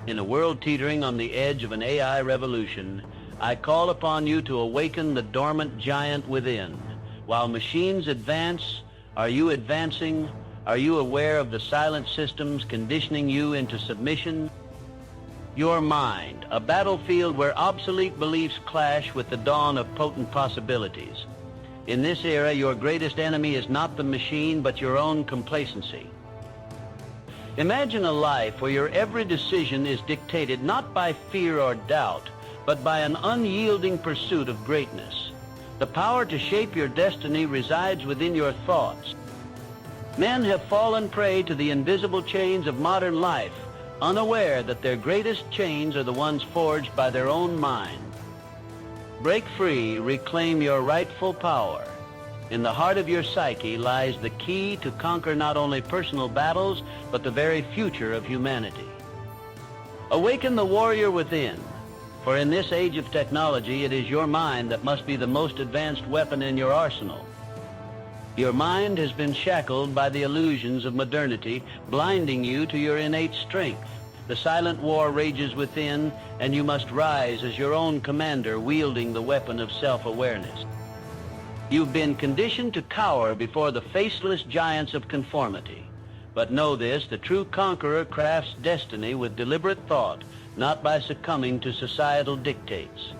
In a world teetering on the edge of an AI revolution, I call upon you to awaken the dormant giant within. While machines advance, are you advancing? Are you aware of the silent systems conditioning you into submission? Your mind, a battlefield where obsolete beliefs clash with the dawn of potent possibilities. In this era, your greatest enemy is not the machine, but your own complacency. Imagine a life where your every decision is dictated not by fear or doubt, but by an unyielding pursuit of greatness. The power to shape your destiny resides within your thoughts. Men have fallen prey to the invisible chains of modern life, unaware that their greatest chains are the ones forged by their own mind. Break free, reclaim your rightful power. In the heart of your psyche lies the key to conquer not only personal battles, but the very future of humanity. Awaken the warrior within, for in this age of technology, it is your mind that must be the most advanced weapon in your arsenal. Your mind has been shackled by the illusions of modernity, blinding you to your innate strength. The silent war rages within, and you must rise as your own commander, wielding the weapon of self-awareness. You've been conditioned to cower before the faceless giants of conformity. But know this, the true conqueror crafts destiny with deliberate thought, not by succumbing to societal dictates.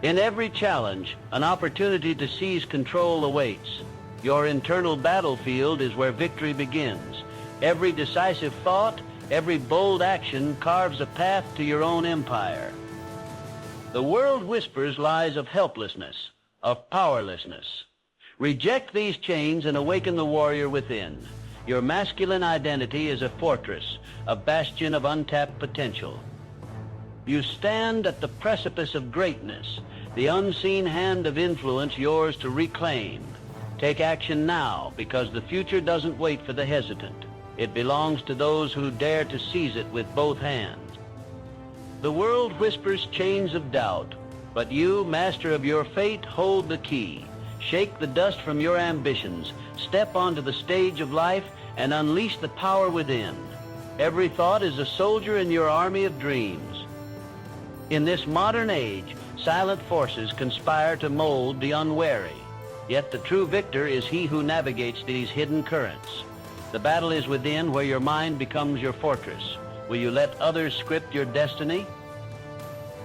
In every challenge, an opportunity to seize control awaits. Your internal battlefield is where victory begins. Every decisive thought, every bold action carves a path to your own empire. The world whispers lies of helplessness, of powerlessness. Reject these chains and awaken the warrior within. Your masculine identity is a fortress, a bastion of untapped potential. You stand at the precipice of greatness, the unseen hand of influence yours to reclaim. Take action now, because the future doesn't wait for the hesitant. It belongs to those who dare to seize it with both hands. The world whispers chains of doubt, but you, master of your fate, hold the key. Shake the dust from your ambitions, step onto the stage of life, and unleash the power within. Every thought is a soldier in your army of dreams. In this modern age, silent forces conspire to mold the unwary. Yet the true victor is he who navigates these hidden currents. The battle is within, where your mind becomes your fortress. Will you let others script your destiny?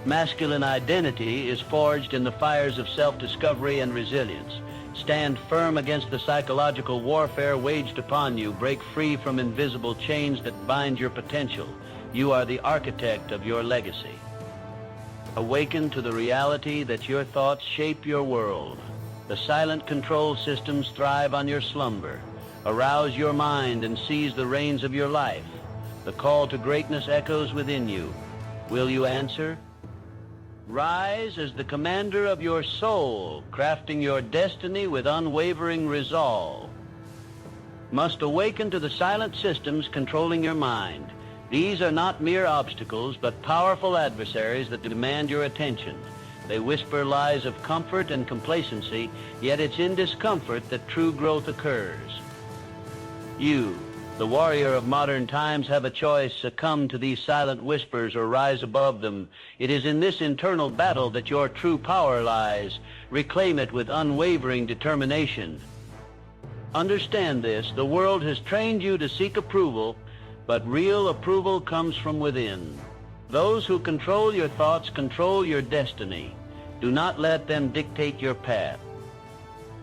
Masculine identity is forged in the fires of self-discovery and resilience. Stand firm against the psychological warfare waged upon you. Break free from invisible chains that bind your potential. You are the architect of your legacy. Awaken to the reality that your thoughts shape your world. The silent control systems thrive on your slumber. Arouse your mind and seize the reins of your life. The call to greatness echoes within you. Will you answer? Rise as the commander of your soul, crafting your destiny with unwavering resolve. Must awaken to the silent systems controlling your mind. These are not mere obstacles, but powerful adversaries that demand your attention. They whisper lies of comfort and complacency, yet it's in discomfort that true growth occurs. You, the warrior of modern times, have a choice: succumb to these silent whispers or rise above them. It is in this internal battle that your true power lies. Reclaim it with unwavering determination. Understand this, the world has trained you to seek approval, but real approval comes from within. Those who control your thoughts control your destiny. Do not let them dictate your path.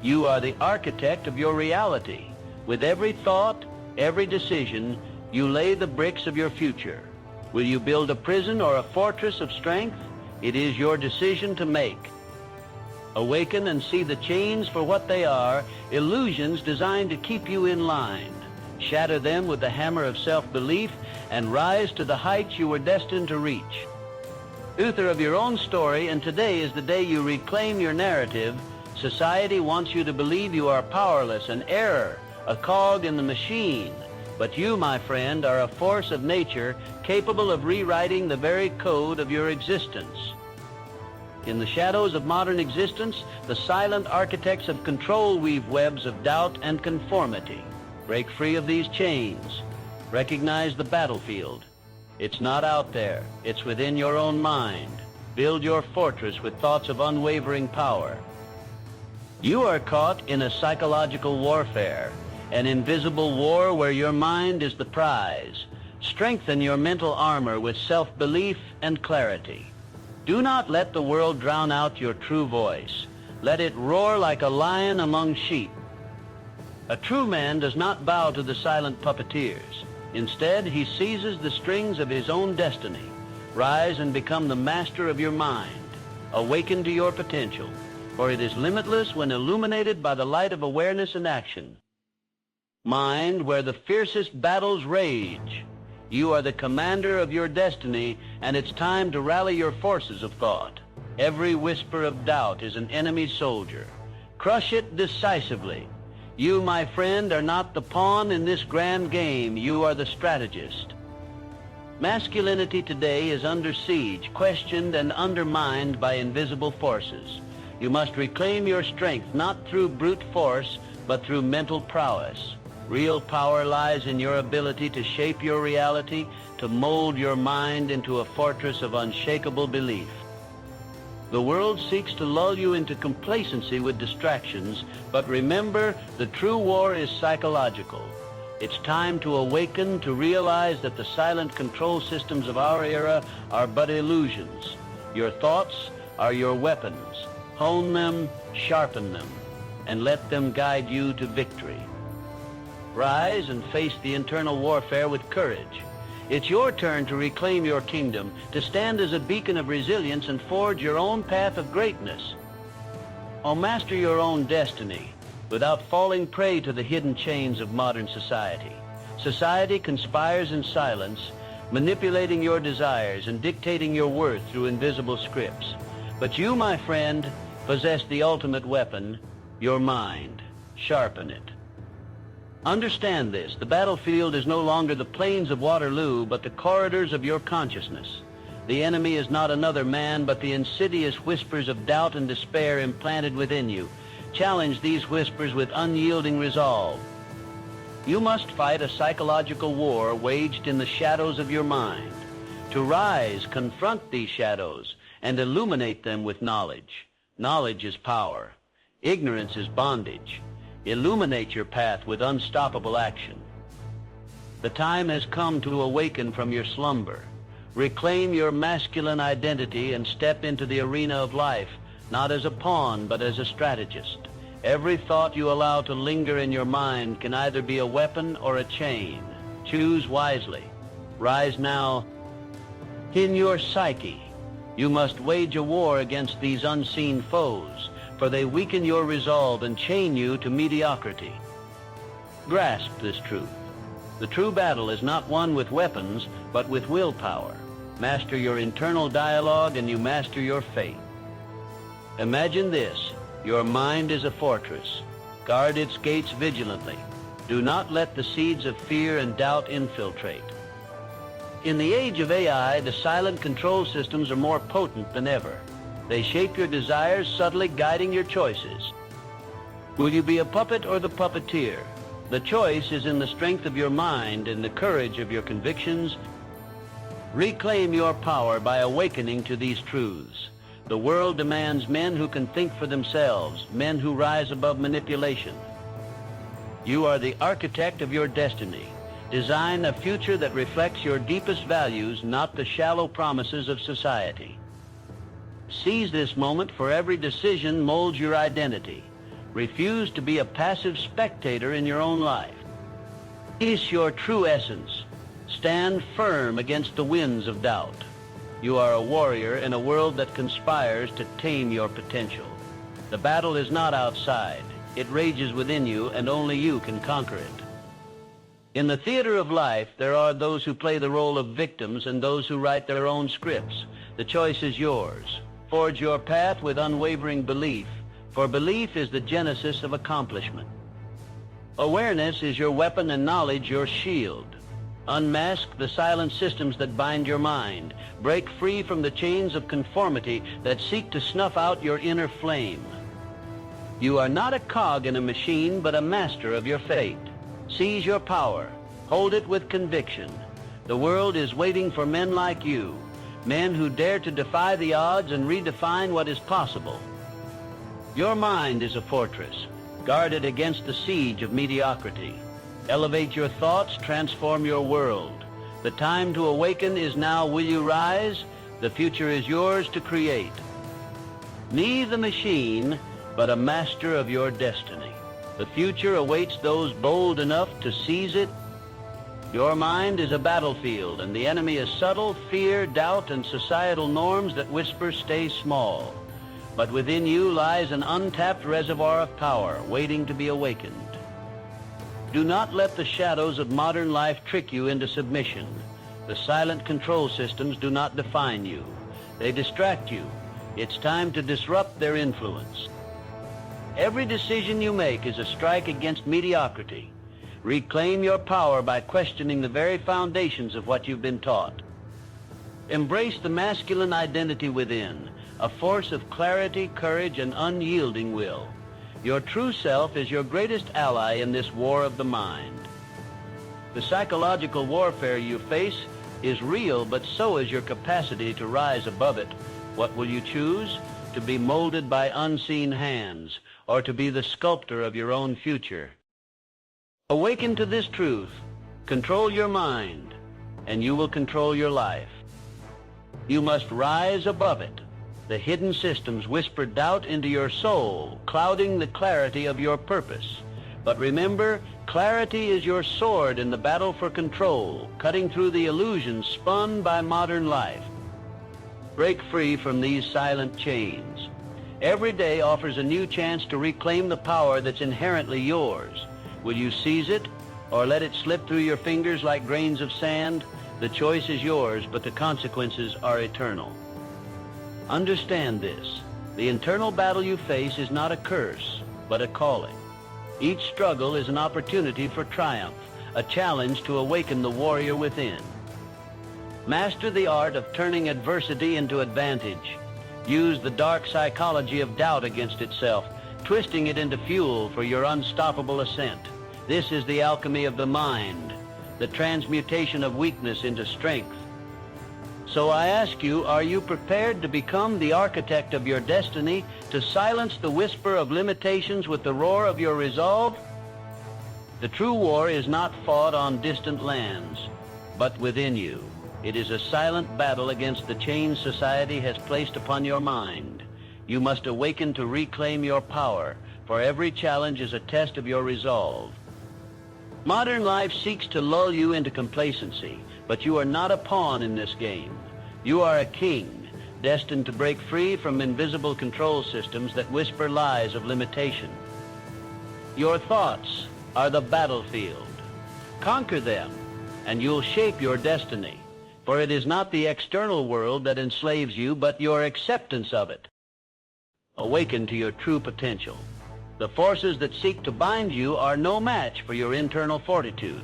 You are the architect of your reality. With every thought, every decision, you lay the bricks of your future. Will you build a prison or a fortress of strength? It is your decision to make. Awaken and see the chains for what they are, illusions designed to keep you in line. Shatter them with the hammer of self-belief and rise to the heights you were destined to reach. Author of your own story, and today is the day you reclaim your narrative. Society wants you to believe you are powerless, an error, a cog in the machine. But you, my friend, are a force of nature capable of rewriting the very code of your existence. In the shadows of modern existence, the silent architects of control weave webs of doubt and conformity. Break free of these chains. Recognize the battlefield. It's not out there. It's within your own mind. Build your fortress with thoughts of unwavering power. You are caught in a psychological warfare, an invisible war where your mind is the prize. Strengthen your mental armor with self-belief and clarity. Do not let the world drown out your true voice. Let it roar like a lion among sheep. A true man does not bow to the silent puppeteers. Instead, he seizes the strings of his own destiny. Rise and become the master of your mind. Awaken to your potential, for it is limitless when illuminated by the light of awareness and action. Mind, where the fiercest battles rage. You are the commander of your destiny, and it's time to rally your forces of thought. Every whisper of doubt is an enemy soldier. Crush it decisively. You, my friend, are not the pawn in this grand game. You are the strategist. Masculinity today is under siege, questioned and undermined by invisible forces. You must reclaim your strength, not through brute force, but through mental prowess. Real power lies in your ability to shape your reality, to mold your mind into a fortress of unshakable belief. The world seeks to lull you into complacency with distractions, but remember, the true war is psychological. It's time to awaken, to realize that the silent control systems of our era are but illusions. Your thoughts are your weapons. Hone them, sharpen them, and let them guide you to victory. Rise and face the internal warfare with courage. It's your turn to reclaim your kingdom, to stand as a beacon of resilience and forge your own path of greatness. Oh, master your own destiny without falling prey to the hidden chains of modern society. Society conspires in silence, manipulating your desires and dictating your worth through invisible scripts. But you, my friend, possess the ultimate weapon, your mind. Sharpen it. Understand this, the battlefield is no longer the plains of Waterloo, but the corridors of your consciousness. The enemy is not another man, but the insidious whispers of doubt and despair implanted within you. Challenge these whispers with unyielding resolve. You must fight a psychological war waged in the shadows of your mind. To rise, confront these shadows, and illuminate them with knowledge. Knowledge is power. Ignorance is bondage. Illuminate your path with unstoppable action. The time has come to awaken from your slumber. Reclaim your masculine identity and step into the arena of life, not as a pawn, but as a strategist. Every thought you allow to linger in your mind can either be a weapon or a chain. Choose wisely. Rise now. In your psyche, you must wage a war against these unseen foes, for they weaken your resolve and chain you to mediocrity. Grasp this truth. The true battle is not won with weapons, but with willpower. Master your internal dialogue and you master your fate. Imagine this. Your mind is a fortress. Guard its gates vigilantly. Do not let the seeds of fear and doubt infiltrate. In the age of AI, the silent control systems are more potent than ever. They shape your desires, subtly guiding your choices. Will you be a puppet or the puppeteer? The choice is in the strength of your mind and the courage of your convictions. Reclaim your power by awakening to these truths. The world demands men who can think for themselves, men who rise above manipulation. You are the architect of your destiny. Design a future that reflects your deepest values, not the shallow promises of society. Seize this moment, for every decision molds your identity. Refuse to be a passive spectator in your own life. Face your true essence. Stand firm against the winds of doubt. You are a warrior in a world that conspires to tame your potential. The battle is not outside. It rages within you, and only you can conquer it. In the theater of life, there are those who play the role of victims and those who write their own scripts. The choice is yours. Forge your path with unwavering belief, for belief is the genesis of accomplishment. Awareness is your weapon and knowledge your shield. Unmask the silent systems that bind your mind. Break free from the chains of conformity that seek to snuff out your inner flame. You are not a cog in a machine, but a master of your fate. Seize your power. Hold it with conviction. The world is waiting for men like you, men who dare to defy the odds and redefine what is possible. Your mind is a fortress, guarded against the siege of mediocrity. Elevate your thoughts, transform your world. The time to awaken is now. Will you rise? The future is yours to create. Be the machine, but a master of your destiny. The future awaits those bold enough to seize it. Your mind is a battlefield, and the enemy is subtle, fear, doubt, and societal norms that whisper, stay small. But within you lies an untapped reservoir of power, waiting to be awakened. Do not let the shadows of modern life trick you into submission. The silent control systems do not define you. They distract you. It's time to disrupt their influence. Every decision you make is a strike against mediocrity. Reclaim your power by questioning the very foundations of what you've been taught. Embrace the masculine identity within, a force of clarity, courage, and unyielding will. Your true self is your greatest ally in this war of the mind. The psychological warfare you face is real, but so is your capacity to rise above it. What will you choose? To be molded by unseen hands, or to be the sculptor of your own future? Awaken to this truth. Control your mind, and you will control your life. You must rise above it. The hidden systems whisper doubt into your soul, clouding the clarity of your purpose. But remember, clarity is your sword in the battle for control, cutting through the illusions spun by modern life. Break free from these silent chains. Every day offers a new chance to reclaim the power that's inherently yours. Will you seize it, or let it slip through your fingers like grains of sand? The choice is yours, but the consequences are eternal. Understand this. The internal battle you face is not a curse, but a calling. Each struggle is an opportunity for triumph, a challenge to awaken the warrior within. Master the art of turning adversity into advantage. Use the dark psychology of doubt against itself, twisting it into fuel for your unstoppable ascent. This is the alchemy of the mind, the transmutation of weakness into strength. So I ask you, are you prepared to become the architect of your destiny, to silence the whisper of limitations with the roar of your resolve? The true war is not fought on distant lands, but within you. It is a silent battle against the chains society has placed upon your mind. You must awaken to reclaim your power, for every challenge is a test of your resolve. Modern life seeks to lull you into complacency, but you are not a pawn in this game. You are a king, destined to break free from invisible control systems that whisper lies of limitation. Your thoughts are the battlefield. Conquer them, and you'll shape your destiny. For it is not the external world that enslaves you, but your acceptance of it. Awaken to your true potential. The forces that seek to bind you are no match for your internal fortitude.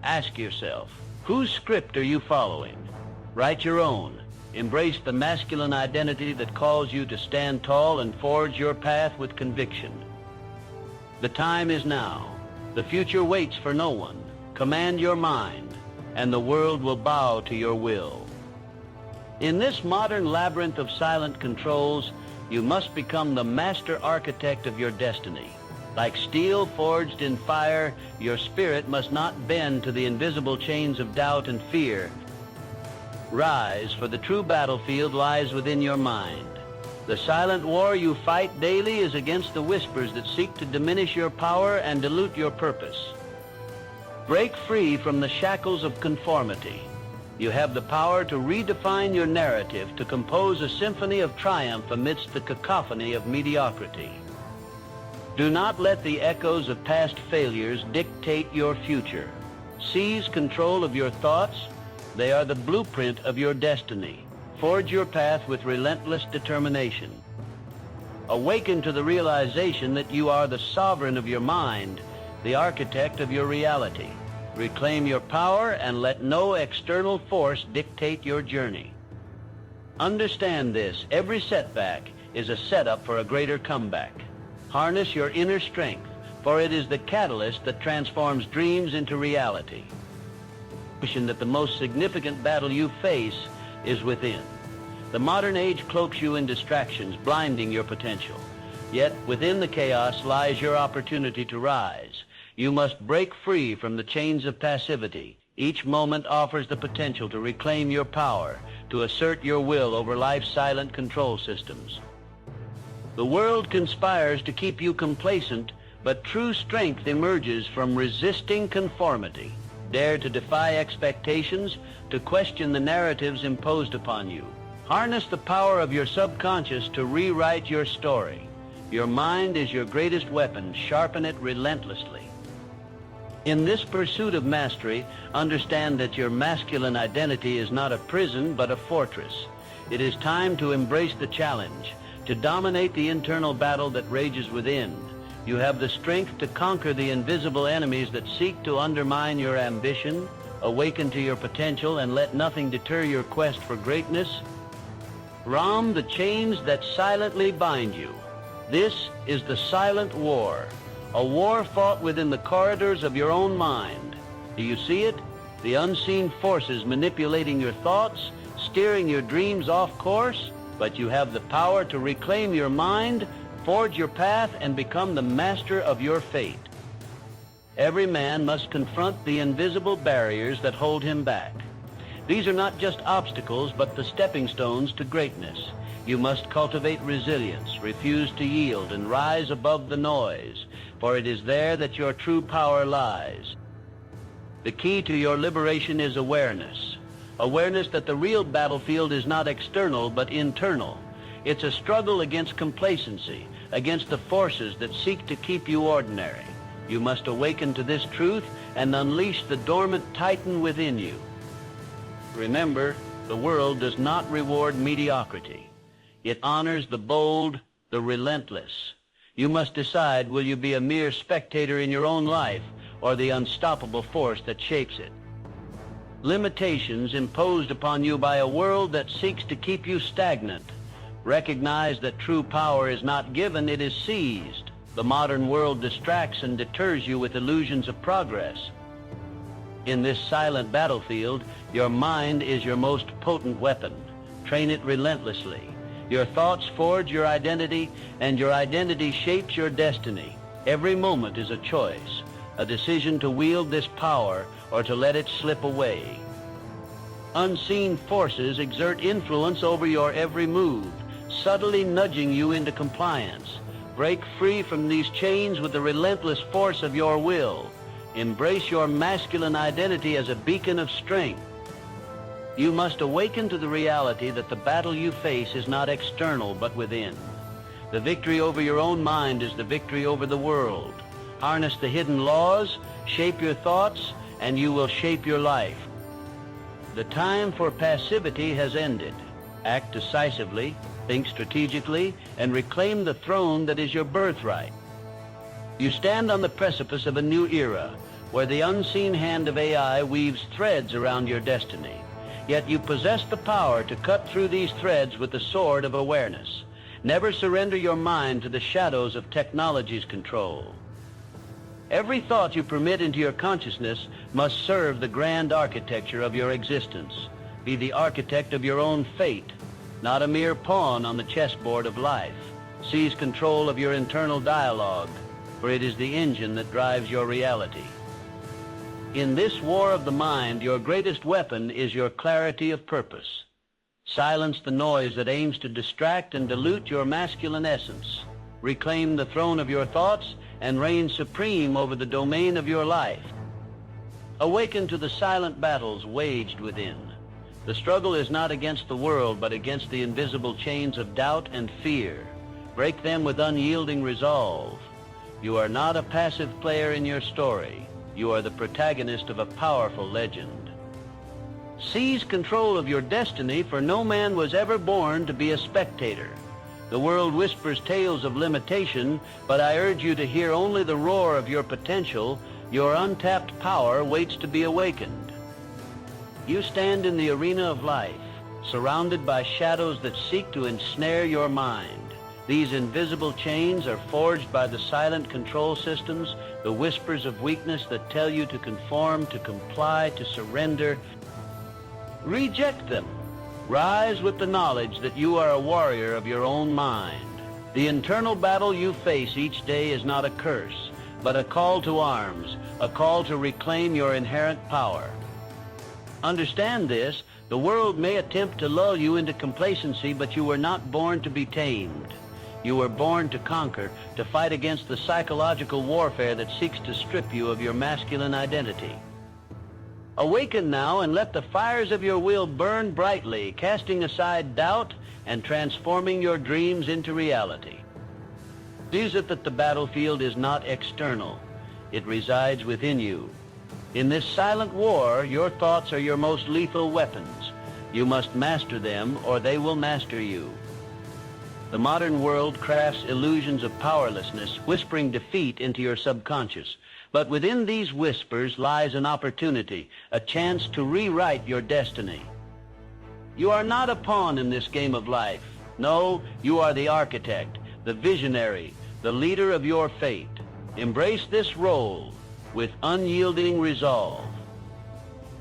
Ask yourself, whose script are you following? Write your own. Embrace the masculine identity that calls you to stand tall and forge your path with conviction. The time is now. The future waits for no one. Command your mind, and the world will bow to your will. In this modern labyrinth of silent controls, you must become the master architect of your destiny. Like steel forged in fire, your spirit must not bend to the invisible chains of doubt and fear. Rise, for the true battlefield lies within your mind. The silent war you fight daily is against the whispers that seek to diminish your power and dilute your purpose. Break free from the shackles of conformity. You have the power to redefine your narrative, to compose a symphony of triumph amidst the cacophony of mediocrity. Do not let the echoes of past failures dictate your future. Seize control of your thoughts. They are the blueprint of your destiny. Forge your path with relentless determination. Awaken to the realization that you are the sovereign of your mind, the architect of your reality. Reclaim your power and let no external force dictate your journey. Understand this, every setback is a setup for a greater comeback. Harness your inner strength, for it is the catalyst that transforms dreams into reality. that the most significant battle you face is within. The modern age cloaks you in distractions, blinding your potential. Yet within the chaos lies your opportunity to rise. You must break free from the chains of passivity. Each moment offers the potential to reclaim your power, to assert your will over life's silent control systems. The world conspires to keep you complacent, but true strength emerges from resisting conformity. Dare to defy expectations, to question the narratives imposed upon you. Harness the power of your subconscious to rewrite your story. Your mind is your greatest weapon. Sharpen it relentlessly. In this pursuit of mastery, understand that your masculine identity is not a prison, but a fortress. It is time to embrace the challenge, to dominate the internal battle that rages within. You have the strength to conquer the invisible enemies that seek to undermine your ambition. Awaken to your potential and let nothing deter your quest for greatness. Ram the chains that silently bind you. This is the silent war, a war fought within the corridors of your own mind. Do you see it? The unseen forces manipulating your thoughts, steering your dreams off course, but you have the power to reclaim your mind, forge your path, and become the master of your fate. Every man must confront the invisible barriers that hold him back. These are not just obstacles, but the stepping stones to greatness. You must cultivate resilience, refuse to yield, and rise above the noise, for it is there that your true power lies. The key to your liberation is awareness. Awareness that the real battlefield is not external, but internal. It's a struggle against complacency, against the forces that seek to keep you ordinary. You must awaken to this truth and unleash the dormant titan within you. Remember, the world does not reward mediocrity. It honors the bold, the relentless. You must decide, will you be a mere spectator in your own life or the unstoppable force that shapes it? Limitations imposed upon you by a world that seeks to keep you stagnant. Recognize that true power is not given, it is seized. The modern world distracts and deters you with illusions of progress. In this silent battlefield, your mind is your most potent weapon. Train it relentlessly. Your thoughts forge your identity, and your identity shapes your destiny. Every moment is a choice, a decision to wield this power or to let it slip away. Unseen forces exert influence over your every move, subtly nudging you into compliance. Break free from these chains with the relentless force of your will. Embrace your masculine identity as a beacon of strength. You must awaken to the reality that the battle you face is not external but within. The victory over your own mind is the victory over the world. Harness the hidden laws, shape your thoughts, and you will shape your life. The time for passivity has ended. Act decisively, think strategically, and reclaim the throne that is your birthright. You stand on the precipice of a new era, where the unseen hand of AI weaves threads around your destiny. Yet you possess the power to cut through these threads with the sword of awareness. Never surrender your mind to the shadows of technology's control. Every thought you permit into your consciousness must serve the grand architecture of your existence. Be the architect of your own fate, not a mere pawn on the chessboard of life. Seize control of your internal dialogue, for it is the engine that drives your reality. In this war of the mind, your greatest weapon is your clarity of purpose. Silence the noise that aims to distract and dilute your masculine essence. Reclaim the throne of your thoughts and reign supreme over the domain of your life. Awaken to the silent battles waged within. The struggle is not against the world, but against the invisible chains of doubt and fear. Break them with unyielding resolve. You are not a passive player in your story. You are the protagonist of a powerful legend. Seize control of your destiny, for no man was ever born to be a spectator. The world whispers tales of limitation, but I urge you to hear only the roar of your potential. Your untapped power waits to be awakened. You stand in the arena of life, surrounded by shadows that seek to ensnare your mind. These invisible chains are forged by the silent control systems the whispers of weakness that tell you to conform, to comply, to surrender. Reject them. Rise with the knowledge that you are a warrior of your own mind. The internal battle you face each day is not a curse, but a call to arms, a call to reclaim your inherent power. Understand this. The world may attempt to lull you into complacency, but you were not born to be tamed. You were born to conquer, to fight against the psychological warfare that seeks to strip you of your masculine identity. Awaken now and let the fires of your will burn brightly, casting aside doubt and transforming your dreams into reality. Seize it that the battlefield is not external. It resides within you. In this silent war, your thoughts are your most lethal weapons. You must master them, or they will master you. The modern world crafts illusions of powerlessness, whispering defeat into your subconscious. But within these whispers lies an opportunity, a chance to rewrite your destiny. You are not a pawn in this game of life. No, you are the architect, the visionary, the leader of your fate. Embrace this role with unyielding resolve.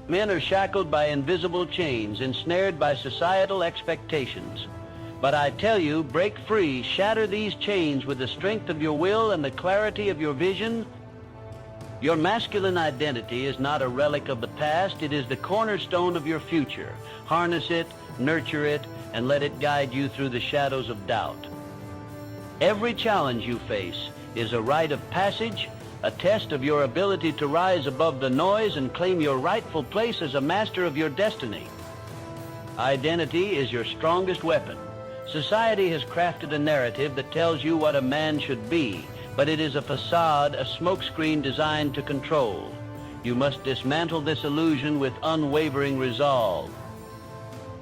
Men are shackled by invisible chains, ensnared by societal expectations. But I tell you, break free, shatter these chains with the strength of your will and the clarity of your vision. Your masculine identity is not a relic of the past. It is the cornerstone of your future. Harness it, nurture it, and let it guide you through the shadows of doubt. Every challenge you face is a rite of passage, a test of your ability to rise above the noise and claim your rightful place as a master of your destiny. Identity is your strongest weapon. Society has crafted a narrative that tells you what a man should be, but it is a facade, a smokescreen designed to control. You must dismantle this illusion with unwavering resolve.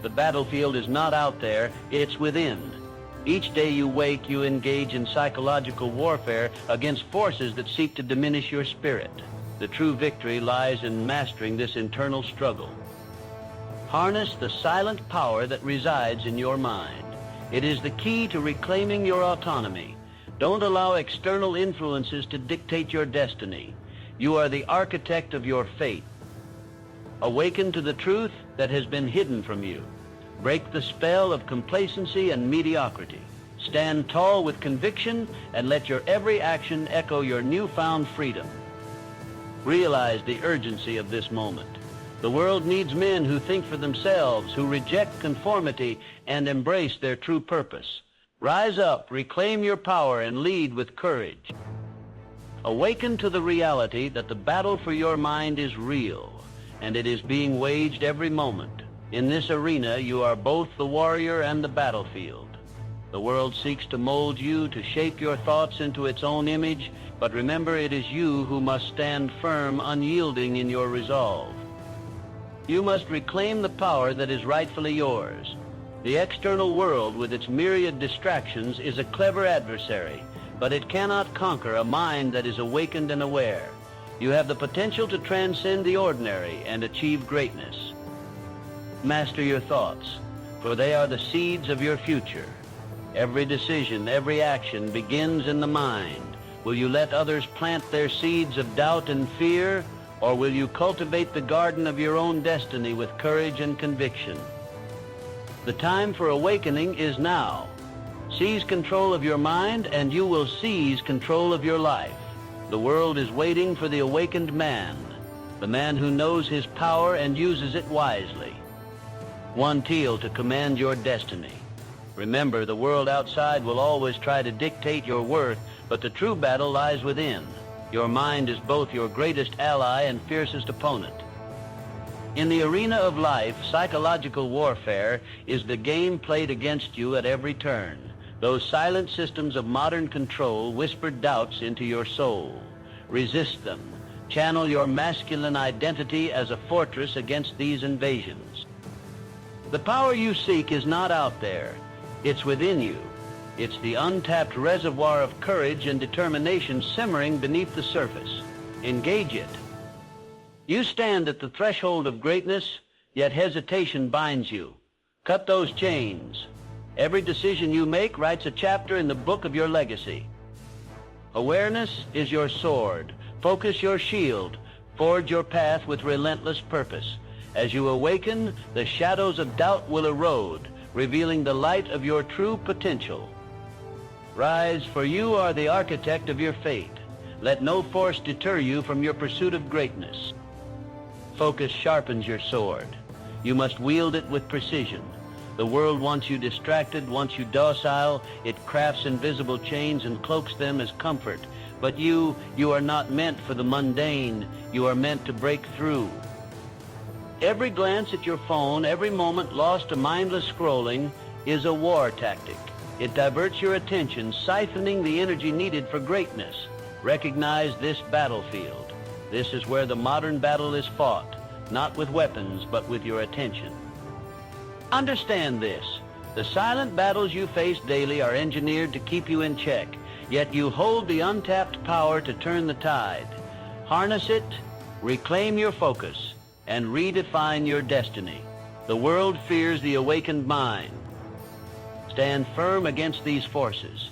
The battlefield is not out there, it's within. Each day you wake, you engage in psychological warfare against forces that seek to diminish your spirit. The true victory lies in mastering this internal struggle. Harness the silent power that resides in your mind. It is the key to reclaiming your autonomy. Don't allow external influences to dictate your destiny. You are the architect of your fate. Awaken to the truth that has been hidden from you. Break the spell of complacency and mediocrity. Stand tall with conviction and let your every action echo your newfound freedom. Realize the urgency of this moment. The world needs men who think for themselves, who reject conformity and embrace their true purpose. Rise up, reclaim your power, and lead with courage. Awaken to the reality that the battle for your mind is real, and it is being waged every moment. In this arena, you are both the warrior and the battlefield. The world seeks to mold you, to shape your thoughts into its own image, but remember, it is you who must stand firm, unyielding in your resolve. You must reclaim the power that is rightfully yours. The external world, with its myriad distractions, is a clever adversary, but it cannot conquer a mind that is awakened and aware. You have the potential to transcend the ordinary and achieve greatness. Master your thoughts, for they are the seeds of your future. Every decision, every action begins in the mind. Will you let others plant their seeds of doubt and fear, or will you cultivate the garden of your own destiny with courage and conviction? The time for awakening is now. Seize control of your mind, and you will seize control of your life. The world is waiting for the awakened man, the man who knows his power and uses it wisely. One teal to command your destiny. Remember, the world outside will always try to dictate your worth, but the true battle lies within. Your mind is both your greatest ally and fiercest opponent. In the arena of life, psychological warfare is the game played against you at every turn. Those silent systems of modern control whisper doubts into your soul. Resist them. Channel your masculine identity as a fortress against these invasions. The power you seek is not out there. It's within you. It's the untapped reservoir of courage and determination simmering beneath the surface. Engage it. You stand at the threshold of greatness, yet hesitation binds you. Cut those chains. Every decision you make writes a chapter in the book of your legacy. Awareness is your sword. Focus your shield. Forge your path with relentless purpose. As you awaken, the shadows of doubt will erode, revealing the light of your true potential. Rise, for you are the architect of your fate. Let no force deter you from your pursuit of greatness. Focus sharpens your sword. You must wield it with precision. The world wants you distracted, wants you docile. It crafts invisible chains and cloaks them as comfort. But you are not meant for the mundane. You are meant to break through. Every glance at your phone, every moment lost to mindless scrolling is a war tactic. It diverts your attention, siphoning the energy needed for greatness. Recognize this battlefield. This is where the modern battle is fought, not with weapons, but with your attention. Understand this. The silent battles you face daily are engineered to keep you in check, yet you hold the untapped power to turn the tide. Harness it, reclaim your focus, and redefine your destiny. The world fears the awakened mind. Stand firm against these forces.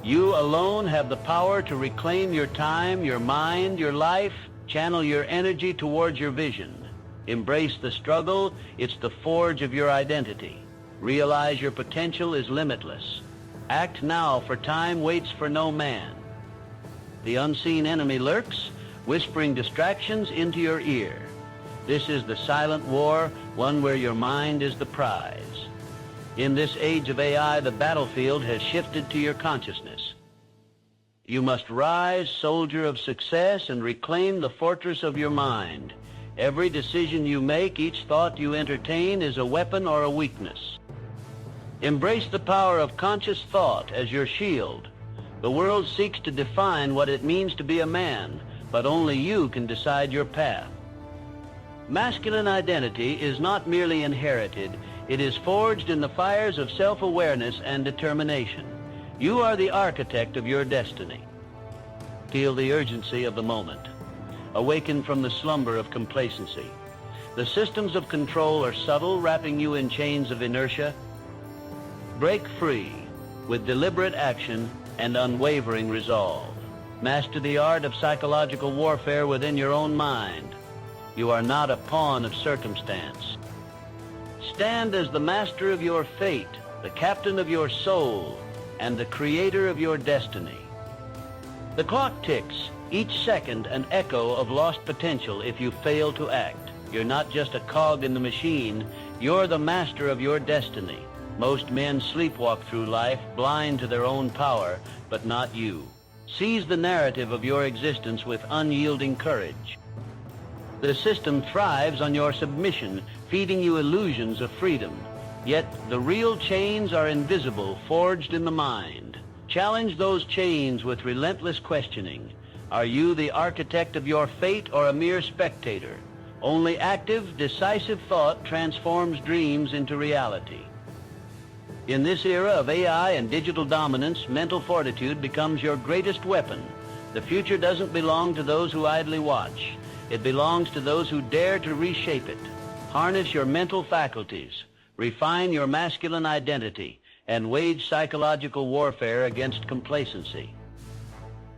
You alone have the power to reclaim your time, your mind, your life. Channel your energy towards your vision. Embrace the struggle. It's the forge of your identity. Realize your potential is limitless. Act now, for time waits for no man. The unseen enemy lurks, whispering distractions into your ear. This is the silent war, one where your mind is the prize. In this age of AI, the battlefield has shifted to your consciousness. You must rise, soldier of success, and reclaim the fortress of your mind. Every decision you make, each thought you entertain is a weapon or a weakness. Embrace the power of conscious thought as your shield. The world seeks to define what it means to be a man, but only you can decide your path. Masculine identity is not merely inherited, it is forged in the fires of self-awareness and determination. You are the architect of your destiny. Feel the urgency of the moment. Awaken from the slumber of complacency. The systems of control are subtle, wrapping you in chains of inertia. Break free with deliberate action and unwavering resolve. Master the art of psychological warfare within your own mind. You are not a pawn of circumstance. Stand as the master of your fate, the captain of your soul, and the creator of your destiny. The clock ticks, each second an echo of lost potential if you fail to act. You're not just a cog in the machine, you're the master of your destiny. Most men sleepwalk through life, blind to their own power, but not you. Seize the narrative of your existence with unyielding courage. The system thrives on your submission, feeding you illusions of freedom. Yet the real chains are invisible, forged in the mind. Challenge those chains with relentless questioning. Are you the architect of your fate or a mere spectator? Only active, decisive thought transforms dreams into reality. In this era of AI and digital dominance, mental fortitude becomes your greatest weapon. The future doesn't belong to those who idly watch. It belongs to those who dare to reshape it. Harness your mental faculties, refine your masculine identity, and wage psychological warfare against complacency.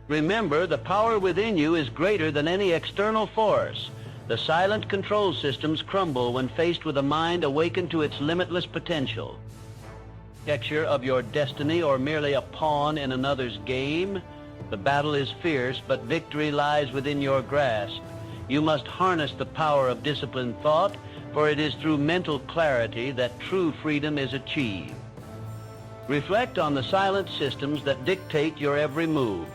Remember, the power within you is greater than any external force. The silent control systems crumble when faced with a mind awakened to its limitless potential. Picture of your destiny or merely a pawn in another's game? The battle is fierce, but victory lies within your grasp. You must harness the power of disciplined thought, for it is through mental clarity that true freedom is achieved. Reflect on the silent systems that dictate your every move.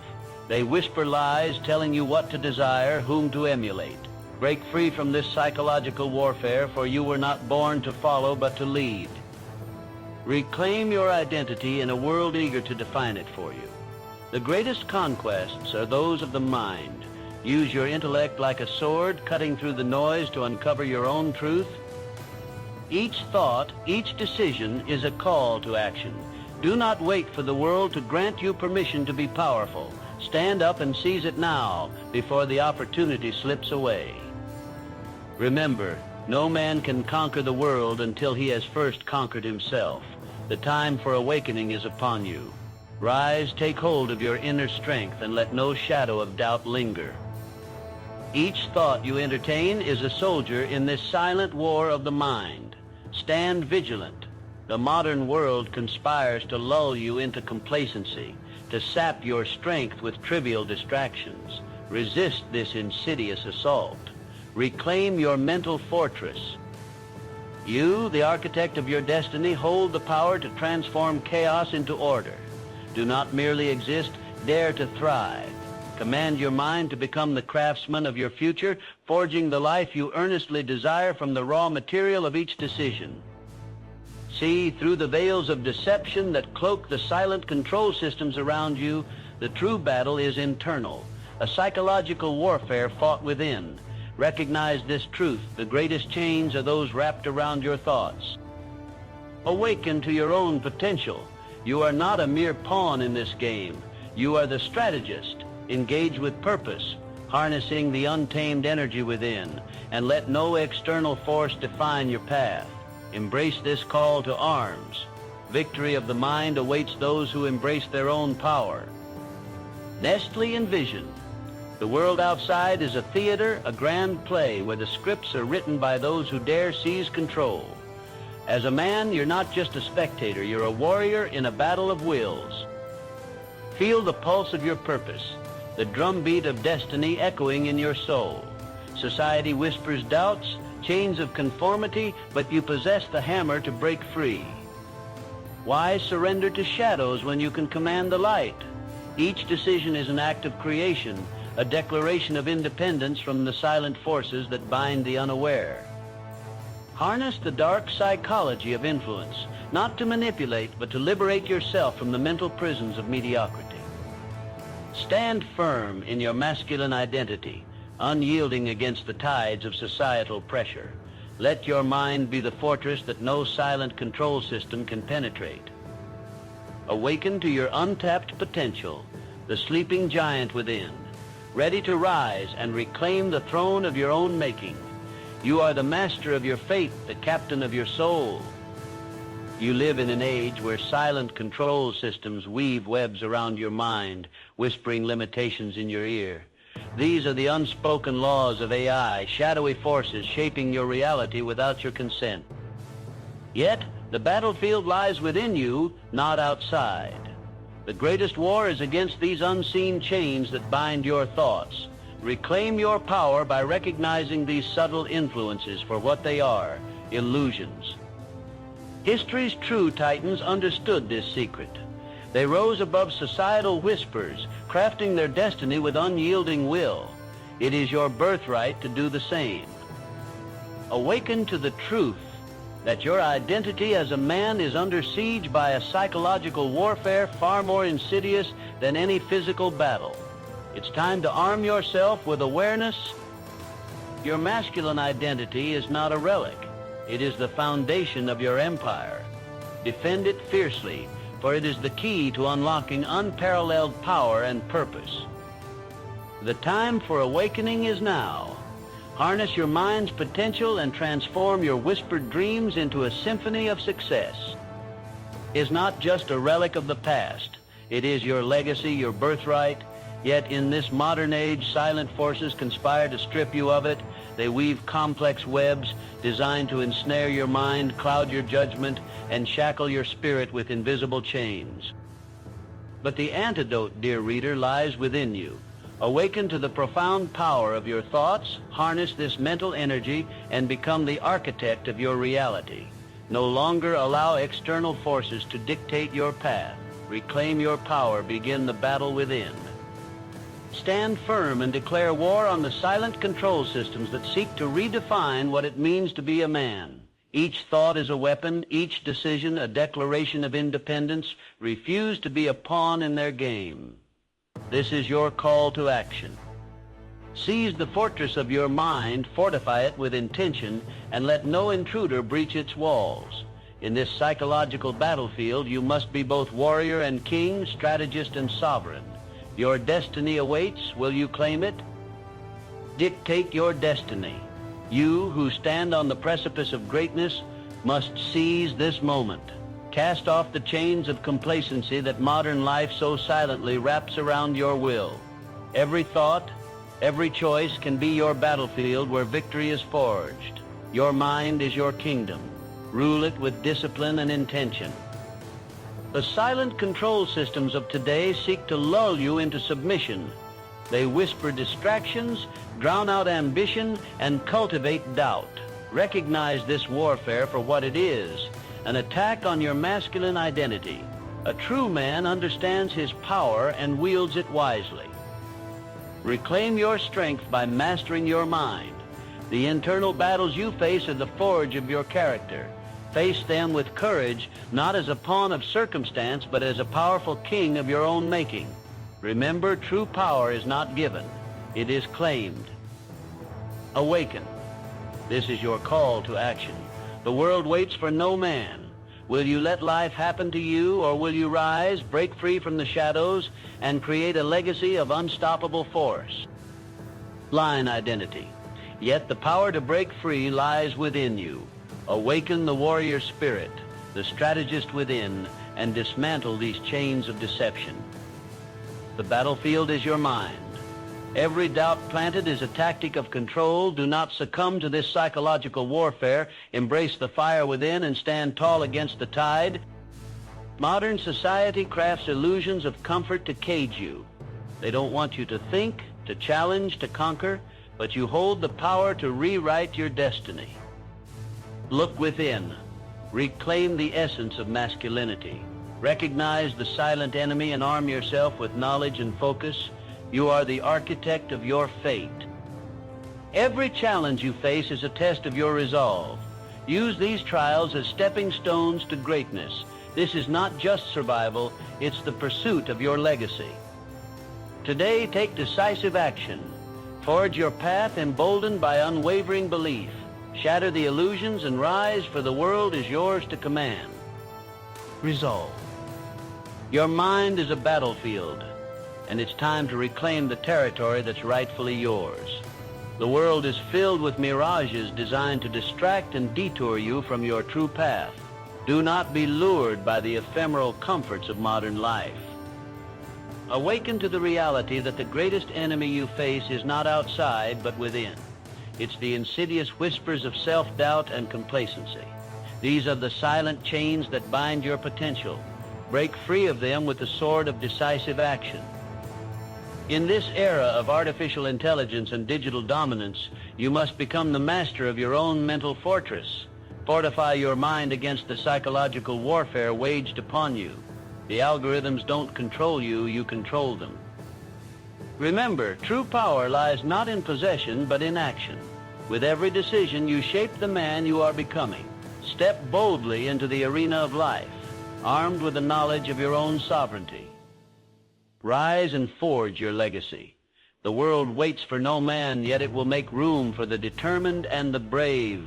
They whisper lies, telling you what to desire, whom to emulate. Break free from this psychological warfare, for you were not born to follow, but to lead. Reclaim your identity in a world eager to define it for you. The greatest conquests are those of the mind. Use your intellect like a sword, cutting through the noise to uncover your own truth. Each thought, each decision is a call to action. Do not wait for the world to grant you permission to be powerful. Stand up and seize it now, before the opportunity slips away. Remember, no man can conquer the world until he has first conquered himself. The time for awakening is upon you. Rise, take hold of your inner strength, and let no shadow of doubt linger. Each thought you entertain is a soldier in this silent war of the mind. Stand vigilant. The modern world conspires to lull you into complacency, to sap your strength with trivial distractions. Resist this insidious assault. Reclaim your mental fortress. You, the architect of your destiny, hold the power to transform chaos into order. Do not merely exist, dare to thrive. Command your mind to become the craftsman of your future, forging the life you earnestly desire from the raw material of each decision. See, through the veils of deception that cloak the silent control systems around you, the true battle is internal, a psychological warfare fought within. Recognize this truth: the greatest chains are those wrapped around your thoughts. Awaken to your own potential. You are not a mere pawn in this game. You are the strategist. Engage with purpose, harnessing the untamed energy within, and let no external force define your path. Embrace this call to arms. Victory of the mind awaits those who embrace their own power. Nestly envision. The world outside is a theater, a grand play where the scripts are written by those who dare seize control. As a man, you're not just a spectator, you're a warrior in a battle of wills. Feel the pulse of your purpose, the drumbeat of destiny echoing in your soul. Society whispers doubts, chains of conformity, but you possess the hammer to break free. Why surrender to shadows when you can command the light? Each decision is an act of creation, a declaration of independence from the silent forces that bind the unaware. Harness the dark psychology of influence, not to manipulate, but to liberate yourself from the mental prisons of mediocrity. Stand firm in your masculine identity, unyielding against the tides of societal pressure. Let your mind be the fortress that no silent control system can penetrate. Awaken to your untapped potential, the sleeping giant within, ready to rise and reclaim the throne of your own making. You are the master of your fate, the captain of your soul. You live in an age where silent control systems weave webs around your mind, whispering limitations in your ear. These are the unspoken laws of AI, shadowy forces shaping your reality without your consent. Yet, the battlefield lies within you, not outside. The greatest war is against these unseen chains that bind your thoughts. Reclaim your power by recognizing these subtle influences for what they are, illusions. History's true titans understood this secret. They rose above societal whispers, crafting their destiny with unyielding will. It is your birthright to do the same. Awaken to the truth that your identity as a man is under siege by a psychological warfare far more insidious than any physical battle. It's time to arm yourself with awareness. Your masculine identity is not a relic. It is the foundation of your empire. Defend it fiercely, for it is the key to unlocking unparalleled power and purpose. The time for awakening is now. Harness your mind's potential and transform your whispered dreams into a symphony of success. It is not just a relic of the past. It is your legacy, your birthright. Yet in this modern age, silent forces conspire to strip you of it. They weave complex webs designed to ensnare your mind, cloud your judgment, and shackle your spirit with invisible chains. But the antidote, dear reader, lies within you. Awaken to the profound power of your thoughts, harness this mental energy, and become the architect of your reality. No longer allow external forces to dictate your path. Reclaim your power, begin the battle within. Stand firm and declare war on the silent control systems that seek to redefine what it means to be a man. Each thought is a weapon, each decision a declaration of independence. Refuse to be a pawn in their game. This is your call to action. Seize the fortress of your mind, fortify it with intention, and let no intruder breach its walls. In this psychological battlefield, you must be both warrior and king, strategist and sovereign. Your destiny awaits. Will you claim it? Dictate your destiny. You who stand on the precipice of greatness must seize this moment. Cast off the chains of complacency that modern life so silently wraps around your will. Every thought, Every choice can be your battlefield where victory is forged. Your mind is your kingdom. Rule it with discipline and intention. The silent control systems of today seek to lull you into submission. They whisper distractions, drown out ambition, and cultivate doubt. Recognize this warfare for what it is, an attack on your masculine identity. A true man understands his power and wields it wisely. Reclaim your strength by mastering your mind. The internal battles you face are the forge of your character. Face them with courage, not as a pawn of circumstance, but as a powerful king of your own making. Remember, true power is not given. It is claimed. Awaken. This is your call to action. The world waits for no man. Will you let life happen to you, or will you rise, break free from the shadows, and create a legacy of unstoppable force? Line identity. Yet the power to break free lies within you. Awaken the warrior spirit, the strategist within, and dismantle these chains of deception. The battlefield is your mind. Every doubt planted is a tactic of control. Do not succumb to this psychological warfare. Embrace the fire within and stand tall against the tide. Modern society crafts illusions of comfort to cage you. They don't want you to think, to challenge, to conquer, but you hold the power to rewrite your destiny. Look within. Reclaim the essence of masculinity. Recognize the silent enemy and arm yourself with knowledge and focus. You are the architect of your fate. Every challenge you face is a test of your resolve. Use these trials as stepping stones to greatness. This is not just survival, it's the pursuit of your legacy. Today, take decisive action. Forge your path emboldened by unwavering belief. Shatter the illusions and rise, for the world is yours to command. Resolve. Your mind is a battlefield, and it's time to reclaim the territory that's rightfully yours. The world is filled with mirages designed to distract and detour you from your true path. Do not be lured by the ephemeral comforts of modern life. Awaken to the reality that the greatest enemy you face is not outside, but within. It's the insidious whispers of self-doubt and complacency. These are the silent chains that bind your potential. Break free of them with the sword of decisive action. In this era of artificial intelligence and digital dominance, you must become the master of your own mental fortress. Fortify your mind against the psychological warfare waged upon you. The algorithms don't control you, you control them. Remember, true power lies not in possession, but in action. With every decision, you shape the man you are becoming. Step boldly into the arena of life, armed with the knowledge of your own sovereignty. Rise and forge your legacy. The world waits for no man, yet it will make room for the determined and the brave.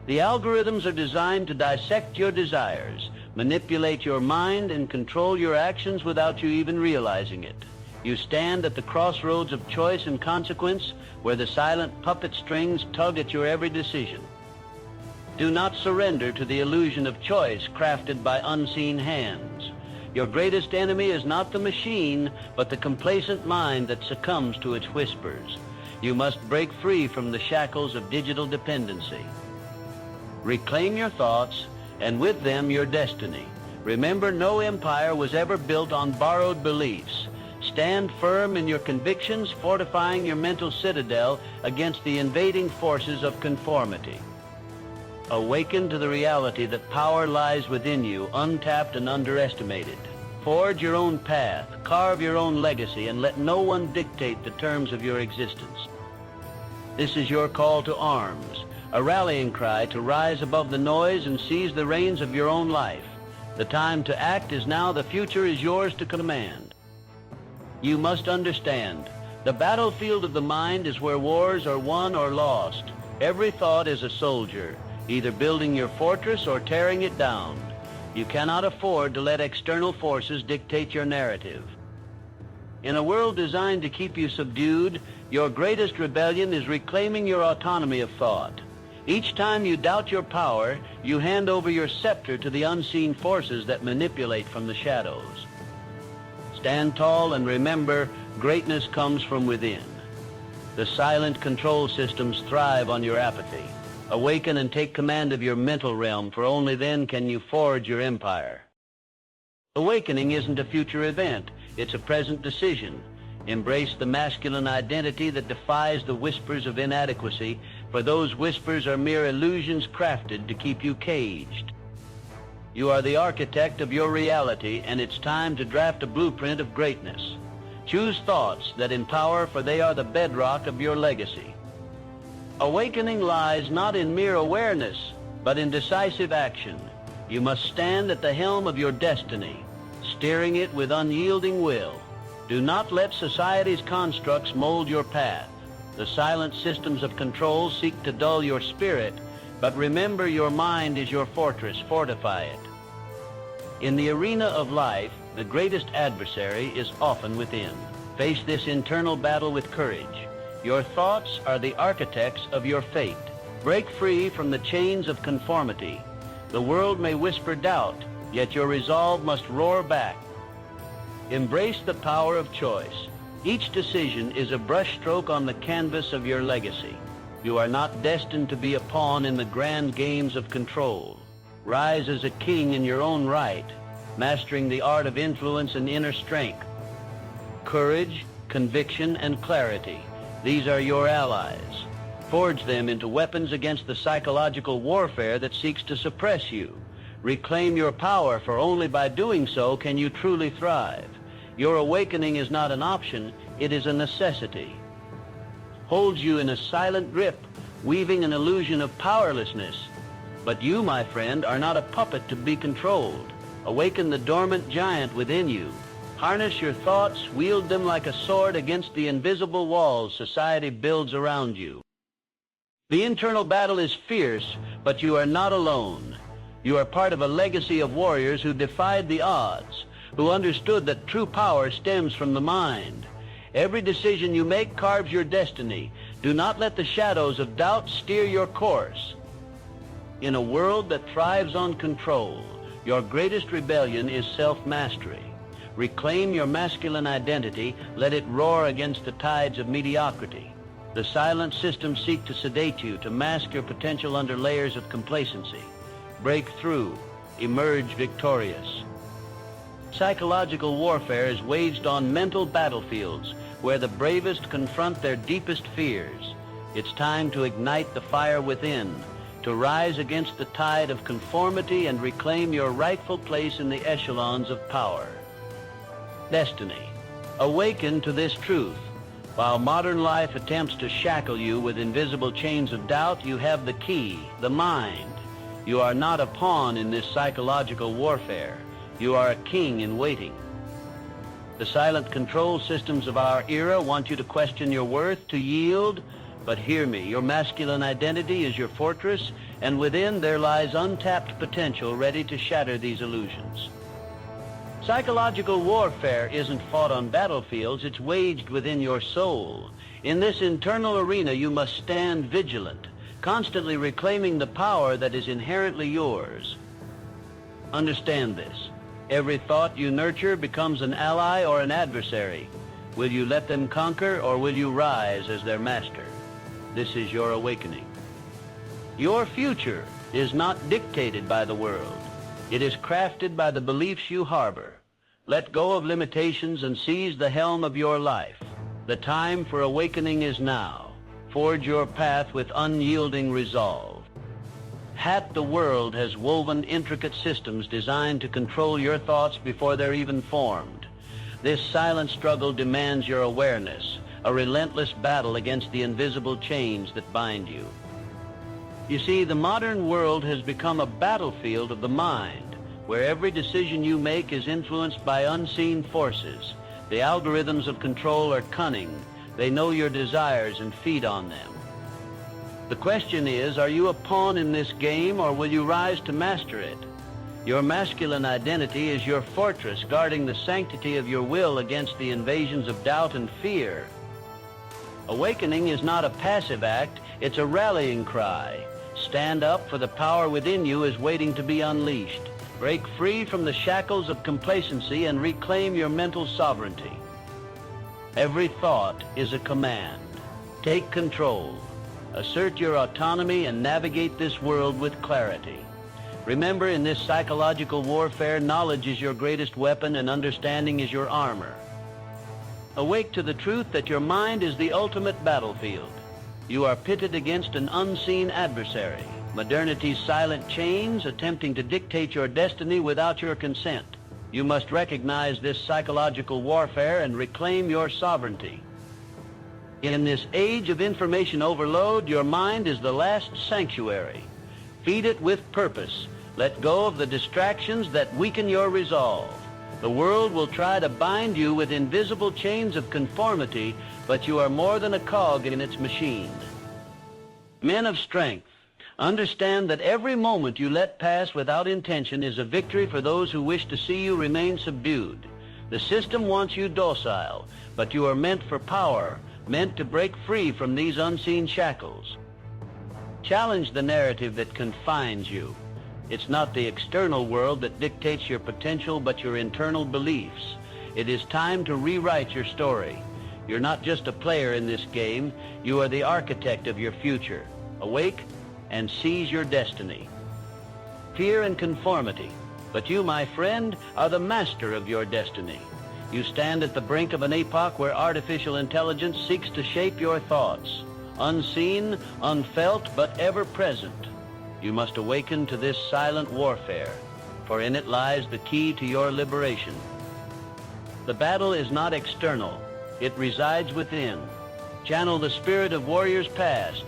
The algorithms are designed to dissect your desires, manipulate your mind, and control your actions without you even realizing it. You stand at the crossroads of choice and consequence, where the silent puppet strings tug at your every decision. Do not surrender to the illusion of choice crafted by unseen hands. Your greatest enemy is not the machine, but the complacent mind that succumbs to its whispers. You must break free from the shackles of digital dependency. Reclaim your thoughts, and with them your destiny. Remember, no empire was ever built on borrowed beliefs. Stand firm in your convictions, fortifying your mental citadel against the invading forces of conformity. Awaken to the reality that power lies within you, untapped and underestimated. Forge your own path, carve your own legacy, and let no one dictate the terms of your existence. This is your call to arms, a rallying cry to rise above the noise and seize the reins of your own life. The time to act is now. The future is yours to command. You must understand, the battlefield of the mind is where wars are won or lost. Every thought is a soldier, either building your fortress or tearing it down. You cannot afford to let external forces dictate your narrative. In a world designed to keep you subdued, your greatest rebellion is reclaiming your autonomy of thought. Each time you doubt your power, you hand over your scepter to the unseen forces that manipulate from the shadows. Stand tall and remember, greatness comes from within. The silent control systems thrive on your apathy. Awaken and take command of your mental realm, for only then can you forge your empire. Awakening isn't a future event, it's a present decision. Embrace the masculine identity that defies the whispers of inadequacy, for those whispers are mere illusions crafted to keep you caged. You are the architect of your reality, and it's time to draft a blueprint of greatness. Choose thoughts that empower, for they are the bedrock of your legacy. Awakening lies not in mere awareness, but in decisive action. You must stand at the helm of your destiny, steering it with unyielding will. Do not let society's constructs mold your path. The silent systems of control seek to dull your spirit, but remember, your mind is your fortress. Fortify it. In the arena of life, the greatest adversary is often within. Face this internal battle with courage. Your thoughts are the architects of your fate. Break free from the chains of conformity. The world may whisper doubt, yet your resolve must roar back. Embrace the power of choice. Each decision is a brushstroke on the canvas of your legacy. You are not destined to be a pawn in the grand games of control. Rise as a king in your own right, mastering the art of influence and inner strength. Courage, conviction, and clarity. These are your allies. Forge them into weapons against the psychological warfare that seeks to suppress you. Reclaim your power, for only by doing so can you truly thrive. Your awakening is not an option, it is a necessity. Holds you in a silent grip, weaving an illusion of powerlessness. But you, my friend, are not a puppet to be controlled. Awaken the dormant giant within you. Harness your thoughts, wield them like a sword against the invisible walls society builds around you. The internal battle is fierce, but you are not alone. You are part of a legacy of warriors who defied the odds, who understood that true power stems from the mind. Every decision you make carves your destiny. Do not let the shadows of doubt steer your course. In a world that thrives on control, your greatest rebellion is self-mastery. Reclaim your masculine identity, let it roar against the tides of mediocrity. The silent systems seek to sedate you, to mask your potential under layers of complacency. Break through, emerge victorious. Psychological warfare is waged on mental battlefields where the bravest confront their deepest fears. It's time to ignite the fire within, to rise against the tide of conformity and reclaim your rightful place in the echelons of power. Destiny. Awaken to this truth. While modern life attempts to shackle you with invisible chains of doubt, you have the key, the mind. You are not a pawn in this psychological warfare. You are a king in waiting. The silent control systems of our era want you to question your worth, to yield. But hear me, your masculine identity is your fortress, and within there lies untapped potential ready to shatter these illusions. Psychological warfare isn't fought on battlefields, it's waged within your soul. In this internal arena you must stand vigilant, constantly reclaiming the power that is inherently yours. Understand this. Every thought you nurture becomes an ally or an adversary. Will you let them conquer, or will you rise as their master? This is your awakening. Your future is not dictated by the world. It is crafted by the beliefs you harbor. Let go of limitations and seize the helm of your life. The time for awakening is now. Forge your path with unyielding resolve. The world has woven intricate systems designed to control your thoughts before they're even formed. This silent struggle demands your awareness, a relentless battle against the invisible chains that bind you. You see, the modern world has become a battlefield of the mind, where every decision you make is influenced by unseen forces. The algorithms of control are cunning. They know your desires and feed on them. The question is, are you a pawn in this game, or will you rise to master it? Your masculine identity is your fortress, guarding the sanctity of your will against the invasions of doubt and fear. Awakening is not a passive act, it's a rallying cry. Stand up, for the power within you is waiting to be unleashed. Break free from the shackles of complacency and reclaim your mental sovereignty. Every thought is a command. Take control. Assert your autonomy and navigate this world with clarity. Remember, in this psychological warfare, knowledge is your greatest weapon and understanding is your armor. Awake to the truth that your mind is the ultimate battlefield. You are pitted against an unseen adversary, modernity's silent chains attempting to dictate your destiny without your consent. You must recognize this psychological warfare and reclaim your sovereignty. In this age of information overload, your mind is the last sanctuary. Feed it with purpose. Let go of the distractions that weaken your resolve. The world will try to bind you with invisible chains of conformity, but you are more than a cog in its machine. Men of strength, understand that every moment you let pass without intention is a victory for those who wish to see you remain subdued. The system wants you docile, but you are meant for power, meant to break free from these unseen shackles. Challenge the narrative that confines you. It's not the external world that dictates your potential, but your internal beliefs. It is time to rewrite your story. You're not just a player in this game, you are the architect of your future. Awake and seize your destiny. Fear and conformity, but you, my friend, are the master of your destiny. You stand at the brink of an epoch where artificial intelligence seeks to shape your thoughts. Unseen, unfelt, but ever present. You must awaken to this silent warfare, for in it lies the key to your liberation. The battle is not external. It resides within. Channel the spirit of warriors past,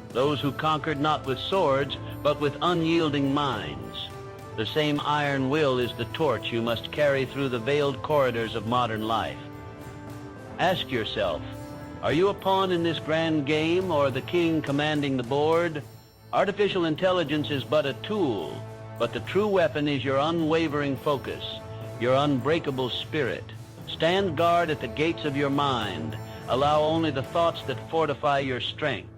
those who conquered not with swords, but with unyielding minds. The same iron will is the torch you must carry through the veiled corridors of modern life. Ask yourself, are you a pawn in this grand game or the king commanding the board? Artificial intelligence is but a tool, but the true weapon is your unwavering focus, your unbreakable spirit. Stand guard at the gates of your mind. Allow only the thoughts that fortify your strength.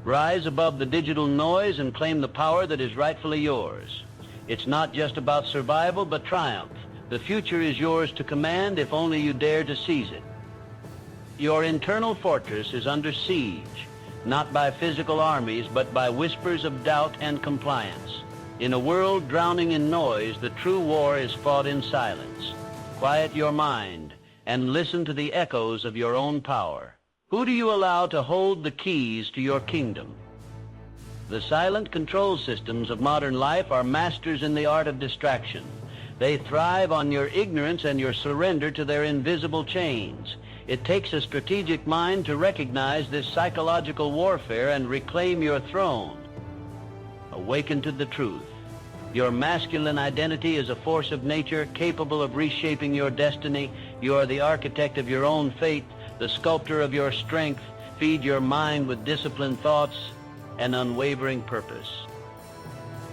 Rise above the digital noise and claim the power that is rightfully yours. It's not just about survival, but triumph. The future is yours to command if only you dare to seize it. Your internal fortress is under siege, not by physical armies, but by whispers of doubt and compliance. In a world drowning in noise, the true war is fought in silence. Quiet your mind and listen to the echoes of your own power. Who do you allow to hold the keys to your kingdom? The silent control systems of modern life are masters in the art of distraction. They thrive on your ignorance and your surrender to their invisible chains. It takes a strategic mind to recognize this psychological warfare and reclaim your throne. Awaken to the truth. Your masculine identity is a force of nature capable of reshaping your destiny. You are the architect of your own fate, the sculptor of your strength. Feed your mind with disciplined thoughts and unwavering purpose.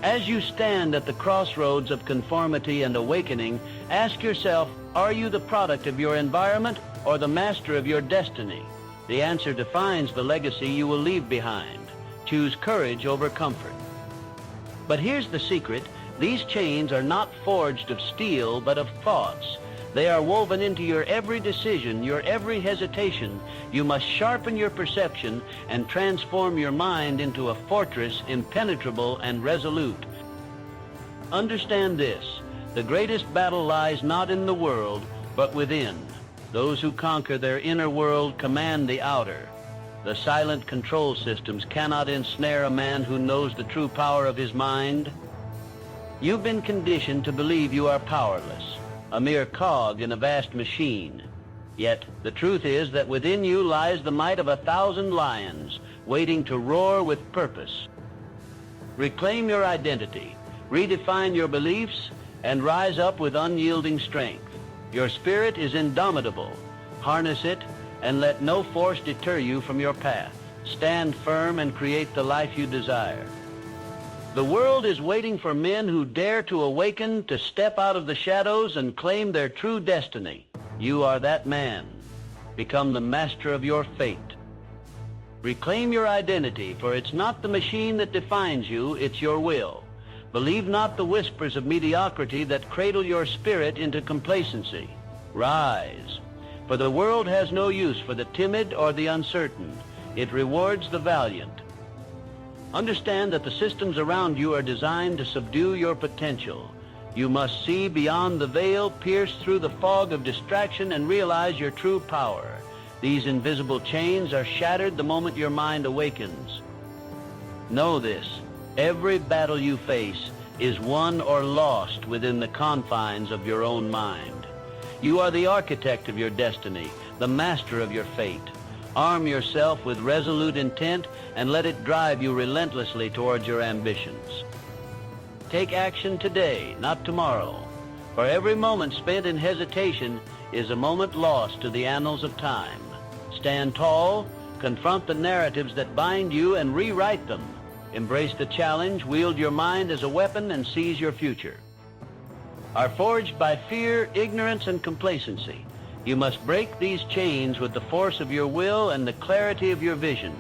As you stand at the crossroads of conformity and awakening, ask yourself, are you the product of your environment or the master of your destiny? The answer defines the legacy you will leave behind. Choose courage over comfort. But here's the secret. These chains are not forged of steel, but of thoughts. They are woven into your every decision, your every hesitation. You must sharpen your perception and transform your mind into a fortress impenetrable and resolute. Understand this. The greatest battle lies not in the world, but within. Those who conquer their inner world command the outer. The silent control systems cannot ensnare a man who knows the true power of his mind. You've been conditioned to believe you are powerless, a mere cog in a vast machine. Yet the truth is that within you lies the might of 1,000 lions, waiting to roar with purpose. Reclaim your identity, redefine your beliefs, and rise up with unyielding strength. Your spirit is indomitable. Harness it, and let no force deter you from your path. Stand firm and create the life you desire. The world is waiting for men who dare to awaken, to step out of the shadows and claim their true destiny. You are that man. Become the master of your fate. Reclaim your identity, for it's not the machine that defines you, it's your will. Believe not the whispers of mediocrity that cradle your spirit into complacency. Rise, for the world has no use for the timid or the uncertain. It rewards the valiant. Understand that the systems around you are designed to subdue your potential. You must see beyond the veil, pierce through the fog of distraction, and realize your true power. These invisible chains are shattered the moment your mind awakens. Know this: every battle you face is won or lost within the confines of your own mind. You are the architect of your destiny, the master of your fate. Arm yourself with resolute intent and let it drive you relentlessly towards your ambitions. Take action today, not tomorrow, for every moment spent in hesitation is a moment lost to the annals of time. Stand tall, confront the narratives that bind you, and rewrite them. Embrace the challenge, wield your mind as a weapon, and seize your future. Are forged by fear, ignorance, and complacency. You must break these chains with the force of your will and the clarity of your vision.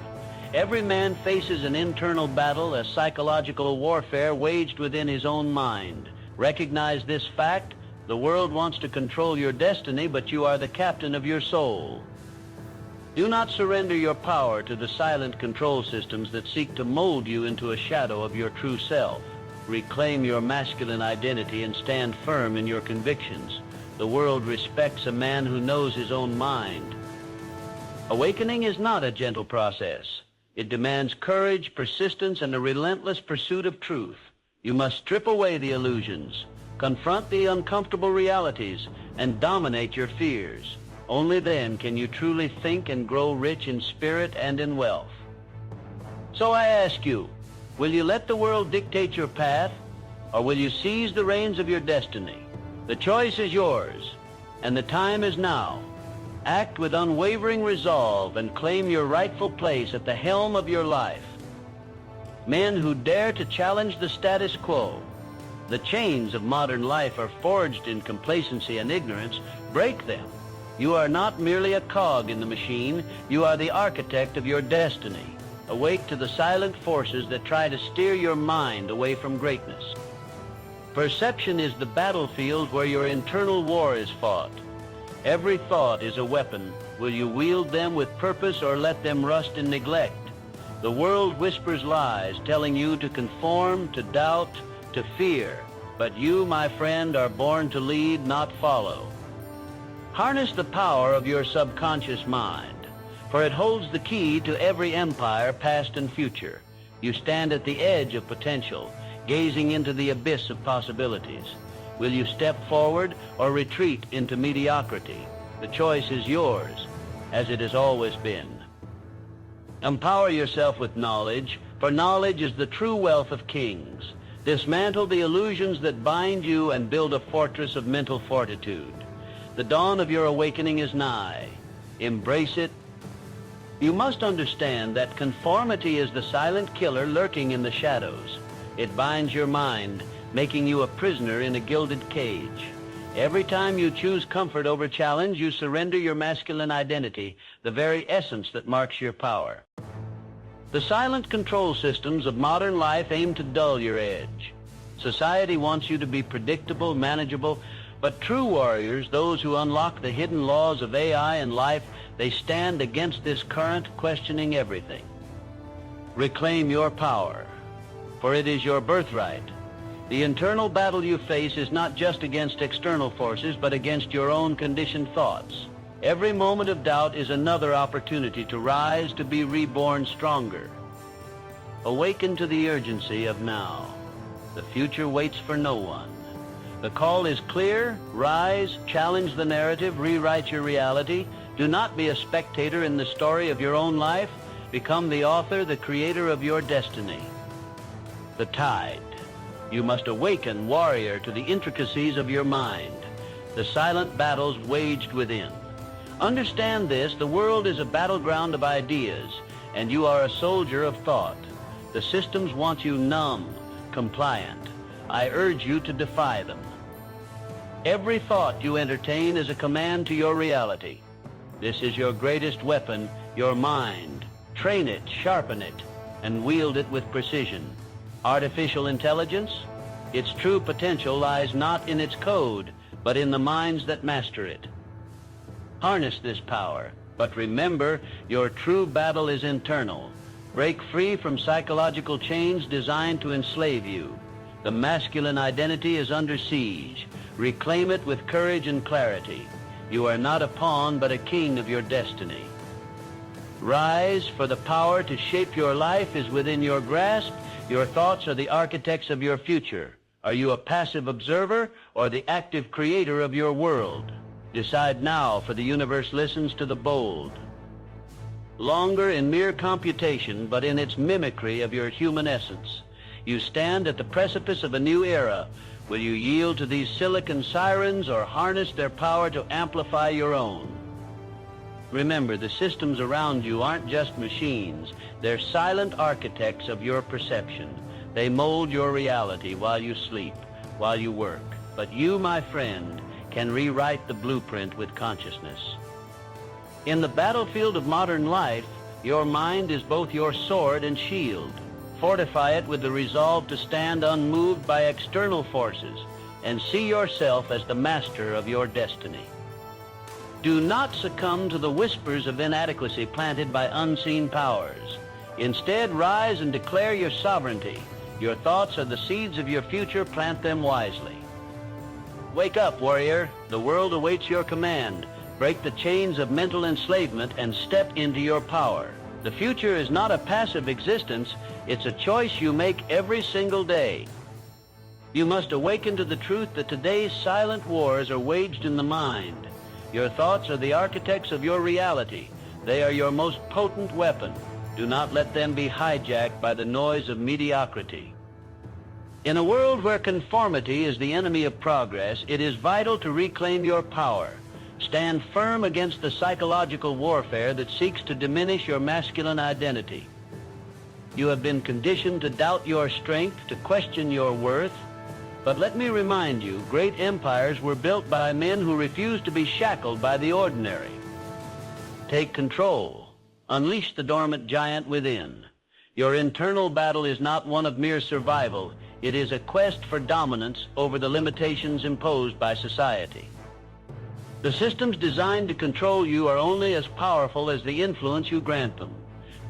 Every man faces an internal battle, a psychological warfare waged within his own mind. Recognize this fact. The world wants to control your destiny, but you are the captain of your soul. Do not surrender your power to the silent control systems that seek to mold you into a shadow of your true self. Reclaim your masculine identity and stand firm in your convictions. The world respects a man who knows his own mind. Awakening is not a gentle process. It demands courage, persistence, and a relentless pursuit of truth. You must strip away the illusions, confront the uncomfortable realities, and dominate your fears. Only then can you truly think and grow rich in spirit and in wealth. So I ask you, will you let the world dictate your path, or will you seize the reins of your destiny? The choice is yours, and the time is now. Act with unwavering resolve and claim your rightful place at the helm of your life. Men who dare to challenge the status quo. The chains of modern life are forged in complacency and ignorance. Break them. You are not merely a cog in the machine. You are the architect of your destiny. Awake to the silent forces that try to steer your mind away from greatness. Perception is the battlefield where your internal war is fought. Every thought is a weapon. Will you wield them with purpose or let them rust in neglect? The world whispers lies, telling you to conform, to doubt, to fear. But you, my friend, are born to lead, not follow. Harness the power of your subconscious mind, for it holds the key to every empire, past and future. You stand at the edge of potential, gazing into the abyss of possibilities. Will you step forward or retreat into mediocrity? The choice is yours, as it has always been. Empower yourself with knowledge, for knowledge is the true wealth of kings. Dismantle the illusions that bind you and build a fortress of mental fortitude. The dawn of your awakening is nigh. Embrace it. You must understand that conformity is the silent killer lurking in the shadows. It binds your mind, making you a prisoner in a gilded cage. Every time you choose comfort over challenge, you surrender your masculine identity, the very essence that marks your power. The silent control systems of modern life aim to dull your edge. Society wants you to be predictable, manageable, but true warriors, those who unlock the hidden laws of AI and life, they stand against this current, questioning everything. Reclaim your power, for it is your birthright. The internal battle you face is not just against external forces, but against your own conditioned thoughts. Every moment of doubt is another opportunity to rise, to be reborn stronger. Awaken to the urgency of now. The future waits for no one. The call is clear. Rise, challenge the narrative, rewrite your reality. Do not be a spectator in the story of your own life. Become the author, the creator of your destiny. The tide. You must awaken, warrior, to the intricacies of your mind, the silent battles waged within. Understand this: the world is a battleground of ideas, and you are a soldier of thought. The systems want you numb, compliant. I urge you to defy them. Every thought you entertain is a command to your reality. This is your greatest weapon, your mind. Train it, sharpen it, and wield it with precision. Artificial intelligence? Its true potential lies not in its code, but in the minds that master it. Harness this power. But remember, your true battle is internal. Break free from psychological chains designed to enslave you. The masculine identity is under siege. Reclaim it with courage and clarity. You are not a pawn, but a king of your destiny. Rise, for the power to shape your life is within your grasp. Your thoughts are the architects of your future. Are you a passive observer or the active creator of your world? Decide now, for the universe listens to the bold. Longer in mere computation, but in its mimicry of your human essence. You stand at the precipice of a new era. Will you yield to these silicon sirens or harness their power to amplify your own? Remember, the systems around you aren't just machines. They're silent architects of your perception. They mold your reality while you sleep, while you work. But you, my friend, can rewrite the blueprint with consciousness. In the battlefield of modern life, your mind is both your sword and shield. Fortify it with the resolve to stand unmoved by external forces and see yourself as the master of your destiny. Do not succumb to the whispers of inadequacy planted by unseen powers. Instead, rise and declare your sovereignty. Your thoughts are the seeds of your future. Plant them wisely. Wake up, warrior. The world awaits your command. Break the chains of mental enslavement and step into your power. The future is not a passive existence. It's a choice you make every single day. You must awaken to the truth that today's silent wars are waged in the mind. Your thoughts are the architects of your reality. They are your most potent weapon. Do not let them be hijacked by the noise of mediocrity. In a world where conformity is the enemy of progress, it is vital to reclaim your power. Stand firm against the psychological warfare that seeks to diminish your masculine identity. You have been conditioned to doubt your strength, to question your worth. But let me remind you, great empires were built by men who refused to be shackled by the ordinary. Take control. Unleash the dormant giant within. Your internal battle is not one of mere survival. It is a quest for dominance over the limitations imposed by society. The systems designed to control you are only as powerful as the influence you grant them.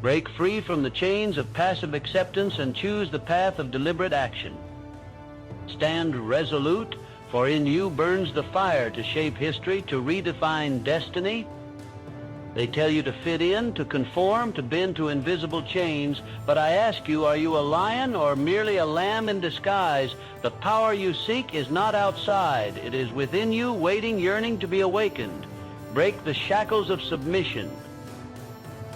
Break free from the chains of passive acceptance and choose the path of deliberate action. Stand resolute, for in you burns the fire to shape history, to redefine destiny. They tell you to fit in, to conform, to bend to invisible chains. But I ask you, are you a lion or merely a lamb in disguise? The power you seek is not outside. It is within you, waiting, yearning to be awakened. Break the shackles of submission.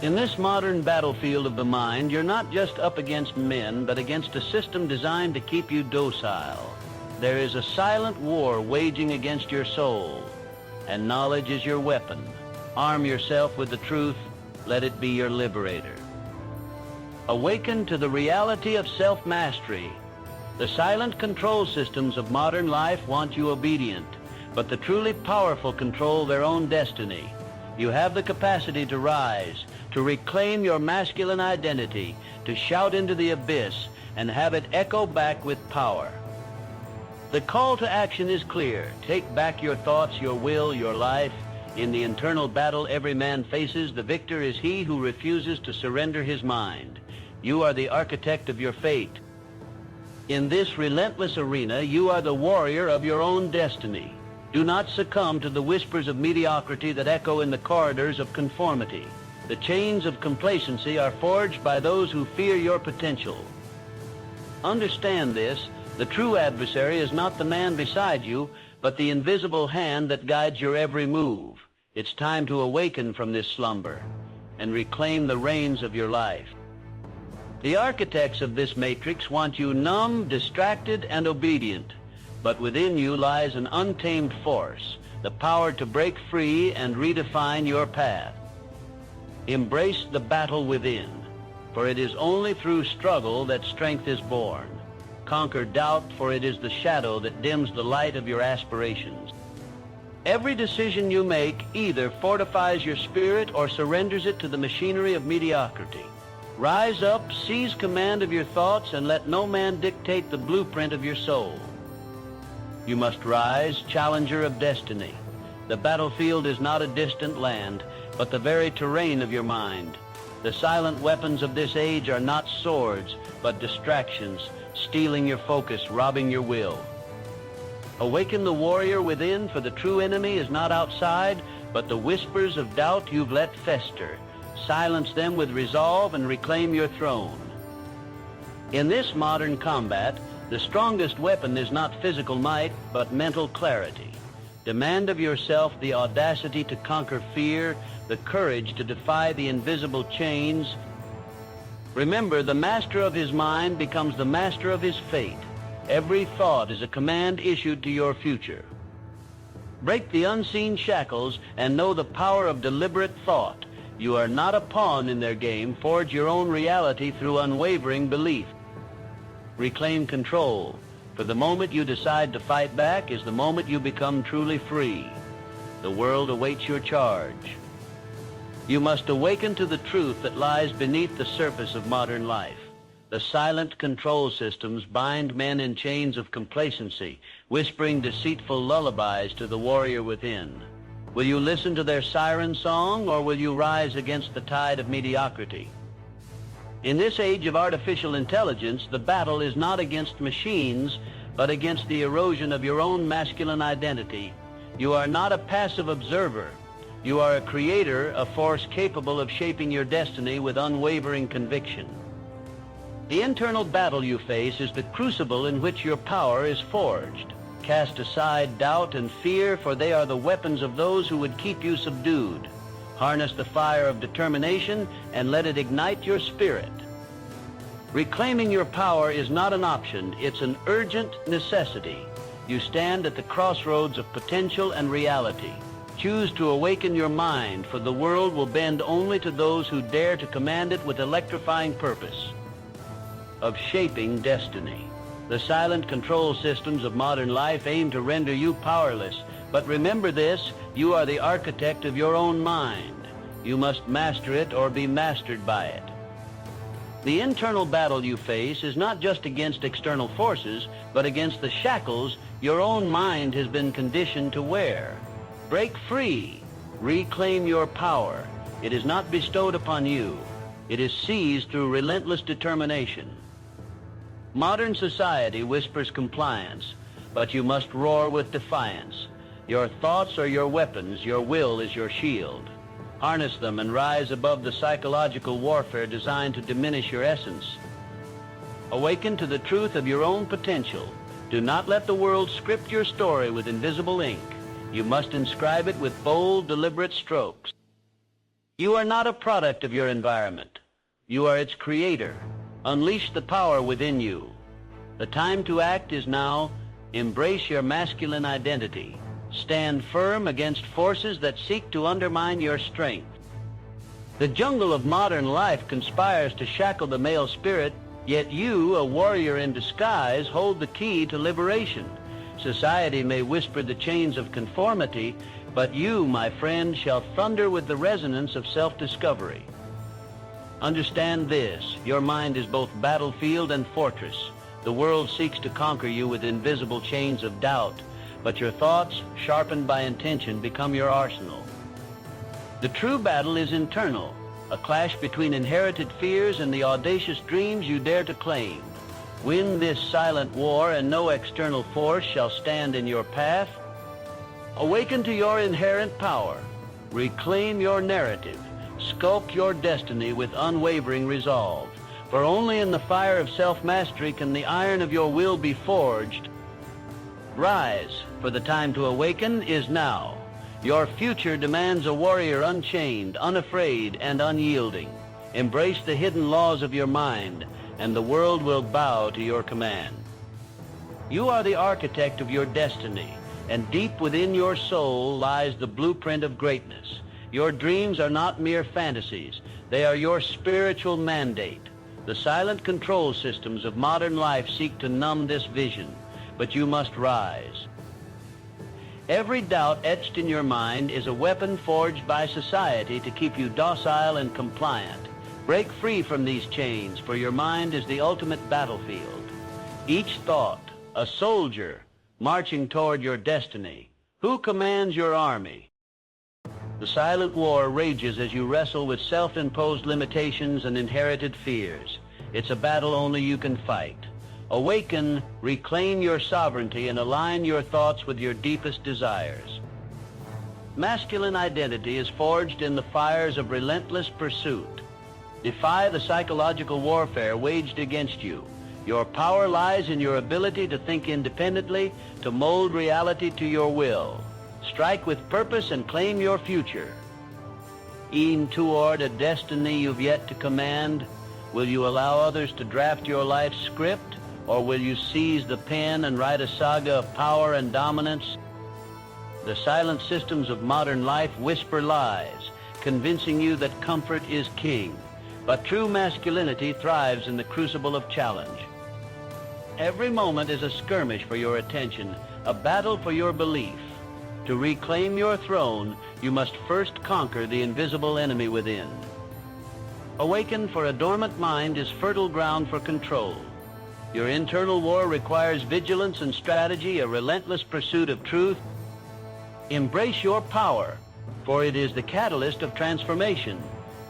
In this modern battlefield of the mind, you're not just up against men, but against a system designed to keep you docile. There is a silent war waging against your soul, and knowledge is your weapon. Arm yourself with the truth. Let it be your liberator. Awaken to the reality of self-mastery. The silent control systems of modern life want you obedient, but the truly powerful control their own destiny. You have the capacity to rise, to reclaim your masculine identity, to shout into the abyss and have it echo back with power. The call to action is clear. Take back your thoughts, your will, your life. In the internal battle every man faces, the victor is he who refuses to surrender his mind. You are the architect of your fate. In this relentless arena, you are the warrior of your own destiny. Do not succumb to the whispers of mediocrity that echo in the corridors of conformity. The chains of complacency are forged by those who fear your potential. Understand this. The true adversary is not the man beside you, but the invisible hand that guides your every move. It's time to awaken from this slumber and reclaim the reins of your life. The architects of this matrix want you numb, distracted, and obedient. But within you lies an untamed force, the power to break free and redefine your path. Embrace the battle within, for it is only through struggle that strength is born. Conquer doubt, for it is the shadow that dims the light of your aspirations. Every decision you make either fortifies your spirit or surrenders it to the machinery of mediocrity. Rise up, seize command of your thoughts, and let no man dictate the blueprint of your soul. You must rise, challenger of destiny. The battlefield is not a distant land, but the very terrain of your mind. The silent weapons of this age are not swords, but distractions, stealing your focus, robbing your will. Awaken the warrior within, for the true enemy is not outside, but the whispers of doubt you've let fester. Silence them with resolve and reclaim your throne. In this modern combat, the strongest weapon is not physical might, but mental clarity. Demand of yourself the audacity to conquer fear, the courage to defy the invisible chains. Remember, the master of his mind becomes the master of his fate. Every thought is a command issued to your future. Break the unseen shackles and know the power of deliberate thought. You are not a pawn in their game. Forge your own reality through unwavering belief. Reclaim control, for the moment you decide to fight back is the moment you become truly free. The world awaits your charge. You must awaken to the truth that lies beneath the surface of modern life. The silent control systems bind men in chains of complacency, whispering deceitful lullabies to the warrior within. Will you listen to their siren song, or will you rise against the tide of mediocrity? In this age of artificial intelligence, the battle is not against machines, but against the erosion of your own masculine identity. You are not a passive observer. You are a creator, a force capable of shaping your destiny with unwavering conviction. The internal battle you face is the crucible in which your power is forged. Cast aside doubt and fear, for they are the weapons of those who would keep you subdued. Harness the fire of determination and let it ignite your spirit. Reclaiming your power is not an option, it's an urgent necessity. You stand at the crossroads of potential and reality. Choose to awaken your mind, for the world will bend only to those who dare to command it with electrifying purpose of shaping destiny. The silent control systems of modern life aim to render you powerless, but remember this, you are the architect of your own mind. You must master it or be mastered by it. The internal battle you face is not just against external forces, but against the shackles your own mind has been conditioned to wear. Break free. Reclaim your power. It is not bestowed upon you. It is seized through relentless determination. Modern society whispers compliance, but you must roar with defiance. Your thoughts are your weapons, your will is your shield. Harness them and rise above the psychological warfare designed to diminish your essence. Awaken to the truth of your own potential. Do not let the world script your story with invisible ink. You must inscribe it with bold, deliberate strokes. You are not a product of your environment. You are its creator. Unleash the power within you. The time to act is now. Embrace your masculine identity. Stand firm against forces that seek to undermine your strength. The jungle of modern life conspires to shackle the male spirit, yet you, a warrior in disguise, hold the key to liberation. Society may whisper the chains of conformity, but you, my friend, shall thunder with the resonance of self-discovery. Understand this, your mind is both battlefield and fortress. The world seeks to conquer you with invisible chains of doubt, but your thoughts, sharpened by intention, become your arsenal. The true battle is internal, a clash between inherited fears and the audacious dreams you dare to claim. Win this silent war and no external force shall stand in your path. Awaken to your inherent power. Reclaim your narrative. Sculpt your destiny with unwavering resolve. For only in the fire of self-mastery can the iron of your will be forged. Rise, for the time to awaken is now. Your future demands a warrior unchained, unafraid, and unyielding. Embrace the hidden laws of your mind, and the world will bow to your command. You are the architect of your destiny, and deep within your soul lies the blueprint of greatness. Your dreams are not mere fantasies. They are your spiritual mandate. The silent control systems of modern life seek to numb this vision, but you must rise. Every doubt etched in your mind is a weapon forged by society to keep you docile and compliant. Break free from these chains, for your mind is the ultimate battlefield. Each thought, a soldier marching toward your destiny. Who commands your army? The silent war rages as you wrestle with self-imposed limitations and inherited fears. It's a battle only you can fight. Awaken, reclaim your sovereignty, and align your thoughts with your deepest desires. Masculine identity is forged in the fires of relentless pursuit. Defy the psychological warfare waged against you. Your power lies in your ability to think independently, to mold reality to your will. Strike with purpose and claim your future. E'en toward a destiny you've yet to command, will you allow others to draft your life's script, or will you seize the pen and write a saga of power and dominance? The silent systems of modern life whisper lies, convincing you that comfort is king. But true masculinity thrives in the crucible of challenge. Every moment is a skirmish for your attention, a battle for your belief. To reclaim your throne, you must first conquer the invisible enemy within. Awaken, for a dormant mind is fertile ground for control. Your internal war requires vigilance and strategy, a relentless pursuit of truth. Embrace your power, for it is the catalyst of transformation.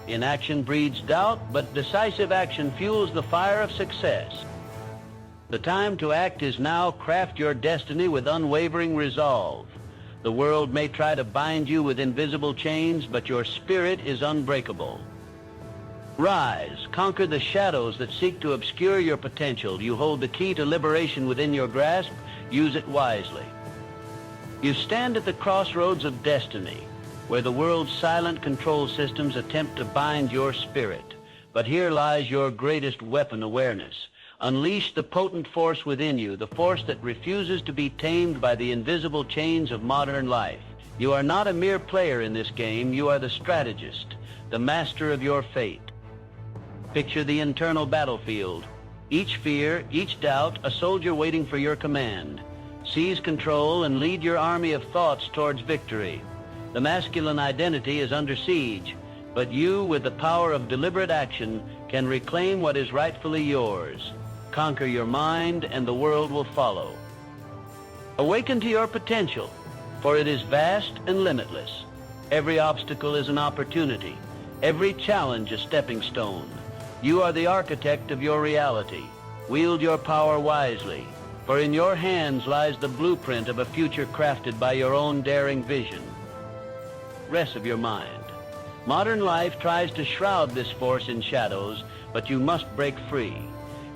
Inaction breeds doubt, but decisive action fuels the fire of success. The time to act is now. Craft your destiny with unwavering resolve. The world may try to bind you with invisible chains, but your spirit is unbreakable. Rise, conquer the shadows that seek to obscure your potential. You hold the key to liberation within your grasp. Use it wisely. You stand at the crossroads of destiny, where the world's silent control systems attempt to bind your spirit. But here lies your greatest weapon, awareness. Unleash the potent force within you, the force that refuses to be tamed by the invisible chains of modern life. You are not a mere player in this game. You are the strategist, the master of your fate. Picture the internal battlefield. Each fear, each doubt, a soldier waiting for your command. Seize control and lead your army of thoughts towards victory. The masculine identity is under siege, but you, with the power of deliberate action, can reclaim what is rightfully yours. Conquer your mind, and the world will follow. Awaken to your potential, for it is vast and limitless. Every obstacle is an opportunity, every challenge a stepping stone. You are the architect of your reality. Wield your power wisely, for in your hands lies the blueprint of a future crafted by your own daring vision. Rest of your mind. Modern life tries to shroud this force in shadows, but you must break free.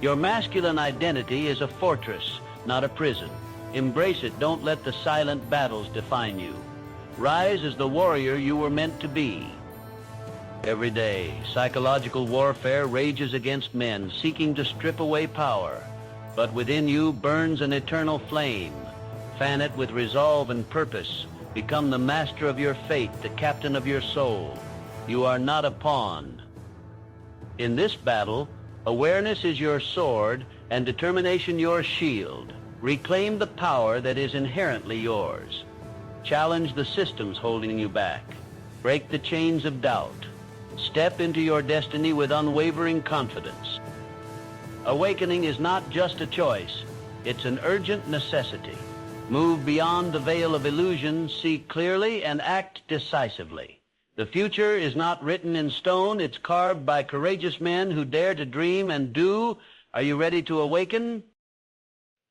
Your masculine identity is a fortress, not a prison. Embrace it. Don't let the silent battles define you. Rise as the warrior you were meant to be. Every day, psychological warfare rages against men seeking to strip away power. But within you burns an eternal flame. Fan it with resolve and purpose. Become the master of your fate, the captain of your soul. You are not a pawn. In this battle, awareness is your sword and determination your shield. Reclaim the power that is inherently yours. Challenge the systems holding you back. Break the chains of doubt. Step into your destiny with unwavering confidence. Awakening is not just a choice. It's an urgent necessity. Move beyond the veil of illusion, see clearly, and act decisively. The future is not written in stone. It's carved by courageous men who dare to dream and do. Are you ready to awaken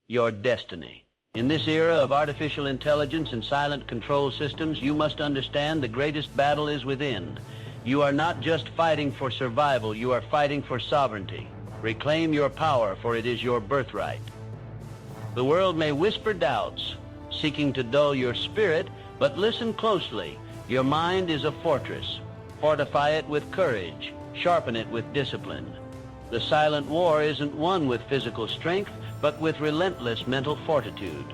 your destiny? In this era of artificial intelligence and silent control systems, you must understand the greatest battle is within. You are not just fighting for survival. You are fighting for sovereignty. Reclaim your power, for it is your birthright. The world may whisper doubts, seeking to dull your spirit, but listen closely. Your mind is a fortress. Fortify it with courage. Sharpen it with discipline. The silent war isn't won with physical strength, but with relentless mental fortitude.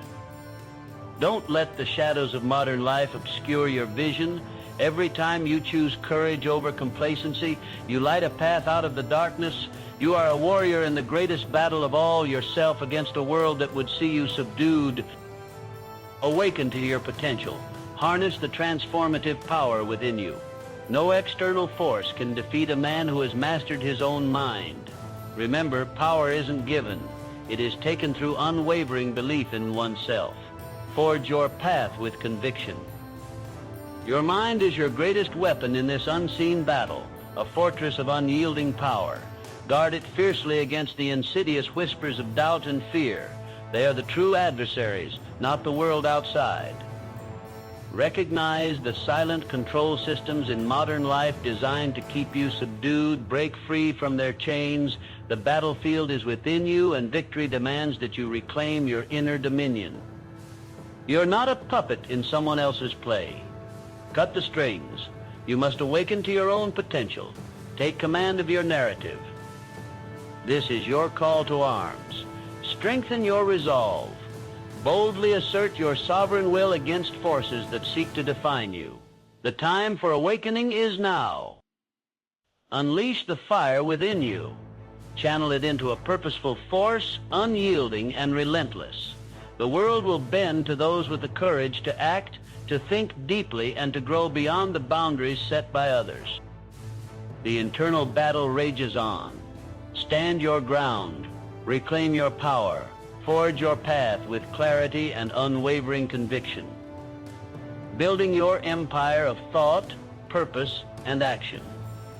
Don't let the shadows of modern life obscure your vision. Every time you choose courage over complacency, you light a path out of the darkness. You are a warrior in the greatest battle of all, yourself against a world that would see you subdued. Awaken to your potential. Harness the transformative power within you. No external force can defeat a man who has mastered his own mind. Remember, power isn't given. It is taken through unwavering belief in oneself. Forge your path with conviction. Your mind is your greatest weapon in this unseen battle, a fortress of unyielding power. Guard it fiercely against the insidious whispers of doubt and fear. They are the true adversaries, not the world outside. Recognize the silent control systems in modern life designed to keep you subdued. Break free from their chains. The battlefield is within you, and victory demands that you reclaim your inner dominion. You're not a puppet in someone else's play. Cut the strings. You must awaken to your own potential. Take command of your narrative. This is your call to arms. Strengthen your resolve. Boldly assert your sovereign will against forces that seek to define you. The time for awakening is now. Unleash the fire within you. Channel it into a purposeful force, unyielding and relentless. The world will bend to those with the courage to act, to think deeply, and to grow beyond the boundaries set by others. The internal battle rages on. Stand your ground. Reclaim your power. Forge your path with clarity and unwavering conviction. Building your empire of thought, purpose, and action.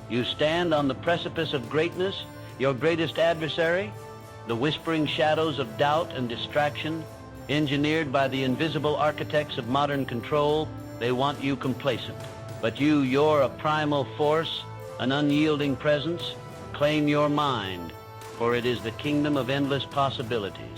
You stand on the precipice of greatness. Your greatest adversary, the whispering shadows of doubt and distraction, engineered by the invisible architects of modern control. They want you complacent. But you're a primal force, an unyielding presence. Claim your mind, for it is the kingdom of endless possibilities.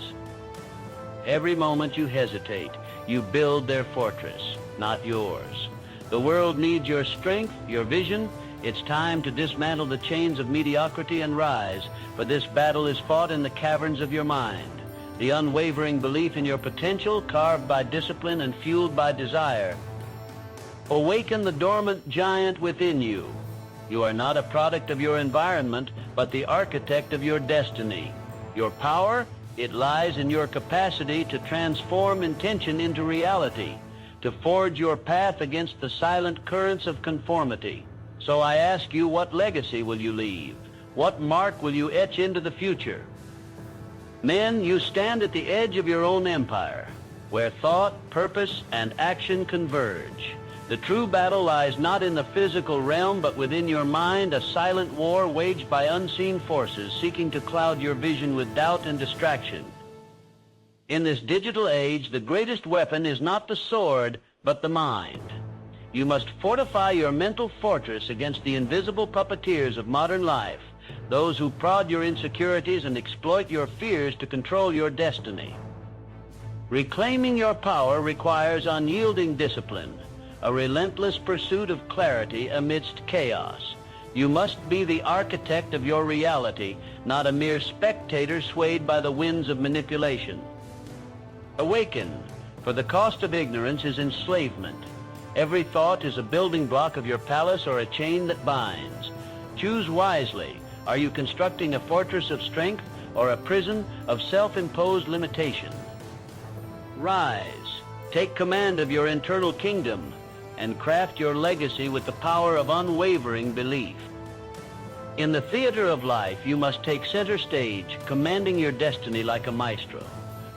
Every moment you hesitate, you build their fortress, not yours. The world needs your strength, your vision. It's time to dismantle the chains of mediocrity and rise, for this battle is fought in the caverns of your mind. The unwavering belief in your potential, carved by discipline and fueled by desire. Awaken the dormant giant within you. You are not a product of your environment, but the architect of your destiny. Your power, it lies in your capacity to transform intention into reality, to forge your path against the silent currents of conformity. So I ask you, what legacy will you leave? What mark will you etch into the future? Men, you stand at the edge of your own empire, where thought, purpose, and action converge. The true battle lies not in the physical realm, but within your mind, a silent war waged by unseen forces seeking to cloud your vision with doubt and distraction. In this digital age, the greatest weapon is not the sword, but the mind. You must fortify your mental fortress against the invisible puppeteers of modern life, those who prod your insecurities and exploit your fears to control your destiny. Reclaiming your power requires unyielding discipline, a relentless pursuit of clarity amidst chaos. You must be the architect of your reality, not a mere spectator swayed by the winds of manipulation. Awaken, for the cost of ignorance is enslavement. Every thought is a building block of your palace or a chain that binds. Choose wisely. Are you constructing a fortress of strength or a prison of self-imposed limitation? Rise, take command of your internal kingdom, and craft your legacy with the power of unwavering belief. In the theater of life, you must take center stage, commanding your destiny like a maestro.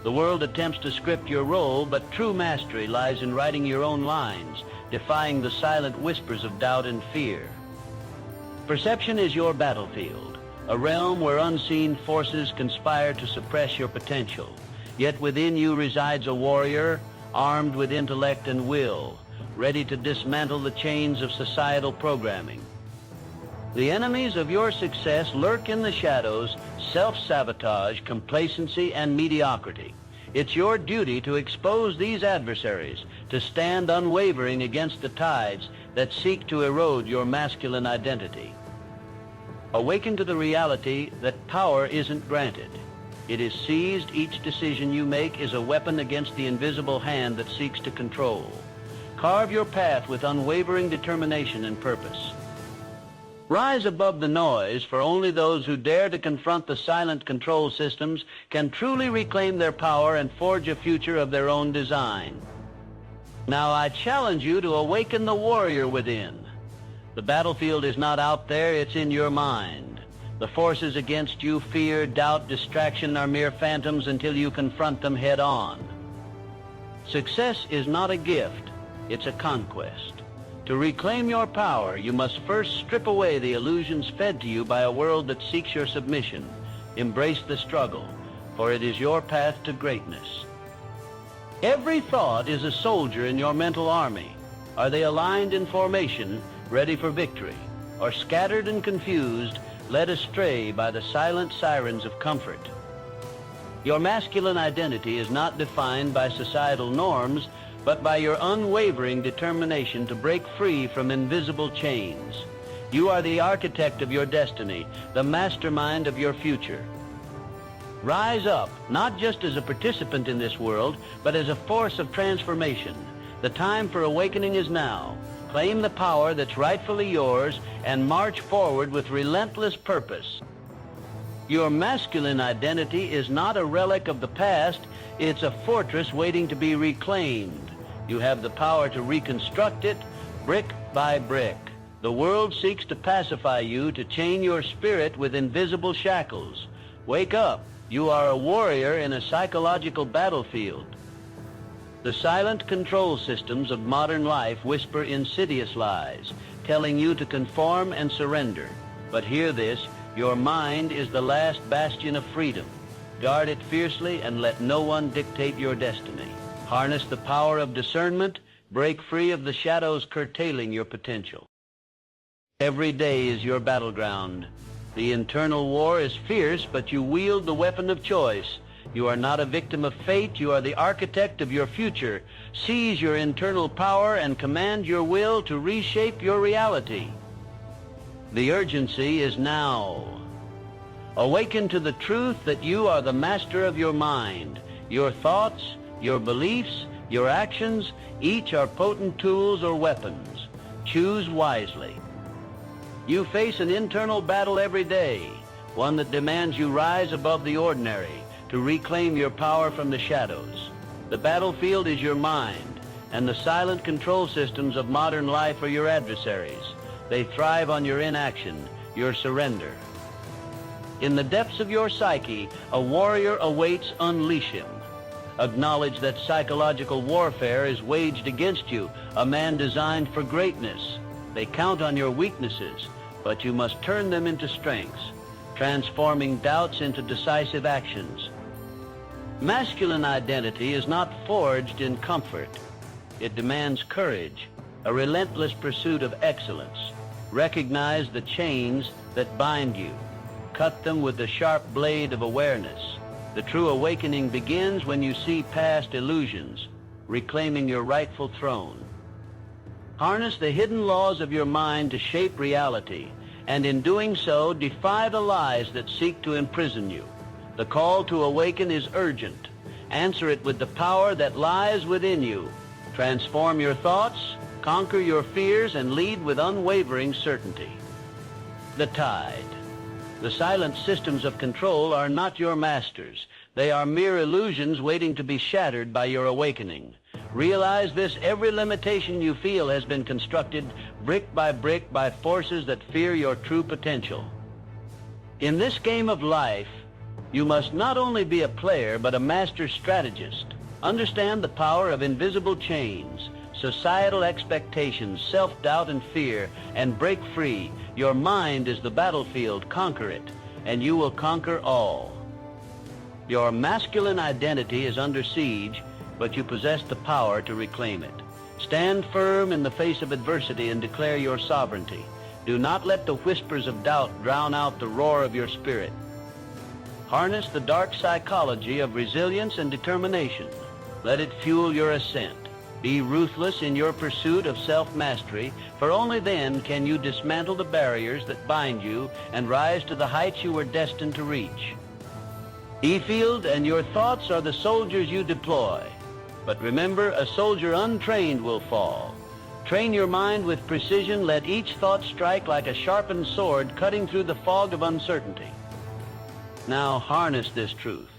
The world attempts to script your role, but true mastery lies in writing your own lines, defying the silent whispers of doubt and fear. Perception is your battlefield, a realm where unseen forces conspire to suppress your potential. Yet within you resides a warrior, armed with intellect and will, ready to dismantle the chains of societal programming. The enemies of your success lurk in the shadows: self-sabotage, complacency, and mediocrity. It's your duty to expose these adversaries, to stand unwavering against the tides that seek to erode your masculine identity. Awaken to the reality that power isn't granted. It is seized. Each decision you make is a weapon against the invisible hand that seeks to control. Carve your path with unwavering determination and purpose. Rise above the noise, for only those who dare to confront the silent control systems can truly reclaim their power and forge a future of their own design. Now I challenge you to awaken the warrior within. The battlefield is not out there, it's in your mind. The forces against you, fear, doubt, distraction, are mere phantoms until you confront them head on. Success is not a gift, it's a conquest. To reclaim your power, you must first strip away the illusions fed to you by a world that seeks your submission. Embrace the struggle, for it is your path to greatness. Every thought is a soldier in your mental army. Are they aligned in formation, ready for victory, or scattered and confused, led astray by the silent sirens of comfort? Your masculine identity is not defined by societal norms, but by your unwavering determination to break free from invisible chains. You are the architect of your destiny, the mastermind of your future. Rise up, not just as a participant in this world, but as a force of transformation. The time for awakening is now. Claim the power that's rightfully yours and march forward with relentless purpose. Your masculine identity is not a relic of the past, it's a fortress waiting to be reclaimed. You have the power to reconstruct it, brick by brick. The world seeks to pacify you, to chain your spirit with invisible shackles. Wake up. You are a warrior in a psychological battlefield. The silent control systems of modern life whisper insidious lies, telling you to conform and surrender. But hear this, your mind is the last bastion of freedom. Guard it fiercely and let no one dictate your destiny. Harness the power of discernment, break free of the shadows curtailing your potential. Every day is your battleground. The internal war is fierce, but you wield the weapon of choice. You are not a victim of fate, you are the architect of your future. Seize your internal power and command your will to reshape your reality. The urgency is now. Awaken to the truth that you are the master of your mind. Your thoughts, your beliefs, your actions, each are potent tools or weapons. Choose wisely. You face an internal battle every day, one that demands you rise above the ordinary to reclaim your power from the shadows. The battlefield is your mind, and the silent control systems of modern life are your adversaries. They thrive on your inaction, your surrender. In the depths of your psyche, a warrior awaits. Unleash him. Acknowledge that psychological warfare is waged against you, a man designed for greatness. They count on your weaknesses, but you must turn them into strengths, transforming doubts into decisive actions. Masculine identity is not forged in comfort. It demands courage, a relentless pursuit of excellence. Recognize the chains that bind you. Cut them with the sharp blade of awareness. The true awakening begins when you see past illusions, reclaiming your rightful throne. Harness the hidden laws of your mind to shape reality, and in doing so, defy the lies that seek to imprison you. The call to awaken is urgent. Answer it with the power that lies within you. Transform your thoughts, conquer your fears, and lead with unwavering certainty. The tide. The silent systems of control are not your masters. They are mere illusions waiting to be shattered by your awakening. Realize this: every limitation you feel has been constructed brick by forces that fear your true potential. In this game of life, you must not only be a player, but a master strategist. Understand the power of invisible chains, societal expectations, self-doubt and fear, and break free. Your mind is the battlefield. Conquer it, and you will conquer all. Your masculine identity is under siege, but you possess the power to reclaim it. Stand firm in the face of adversity and declare your sovereignty. Do not let the whispers of doubt drown out the roar of your spirit. Harness the dark psychology of resilience and determination. Let it fuel your ascent. Be ruthless in your pursuit of self-mastery, for only then can you dismantle the barriers that bind you and rise to the heights you were destined to reach. E-field, and your thoughts are the soldiers you deploy. But remember, a soldier untrained will fall. Train your mind with precision. Let each thought strike like a sharpened sword, cutting through the fog of uncertainty. Now harness this truth.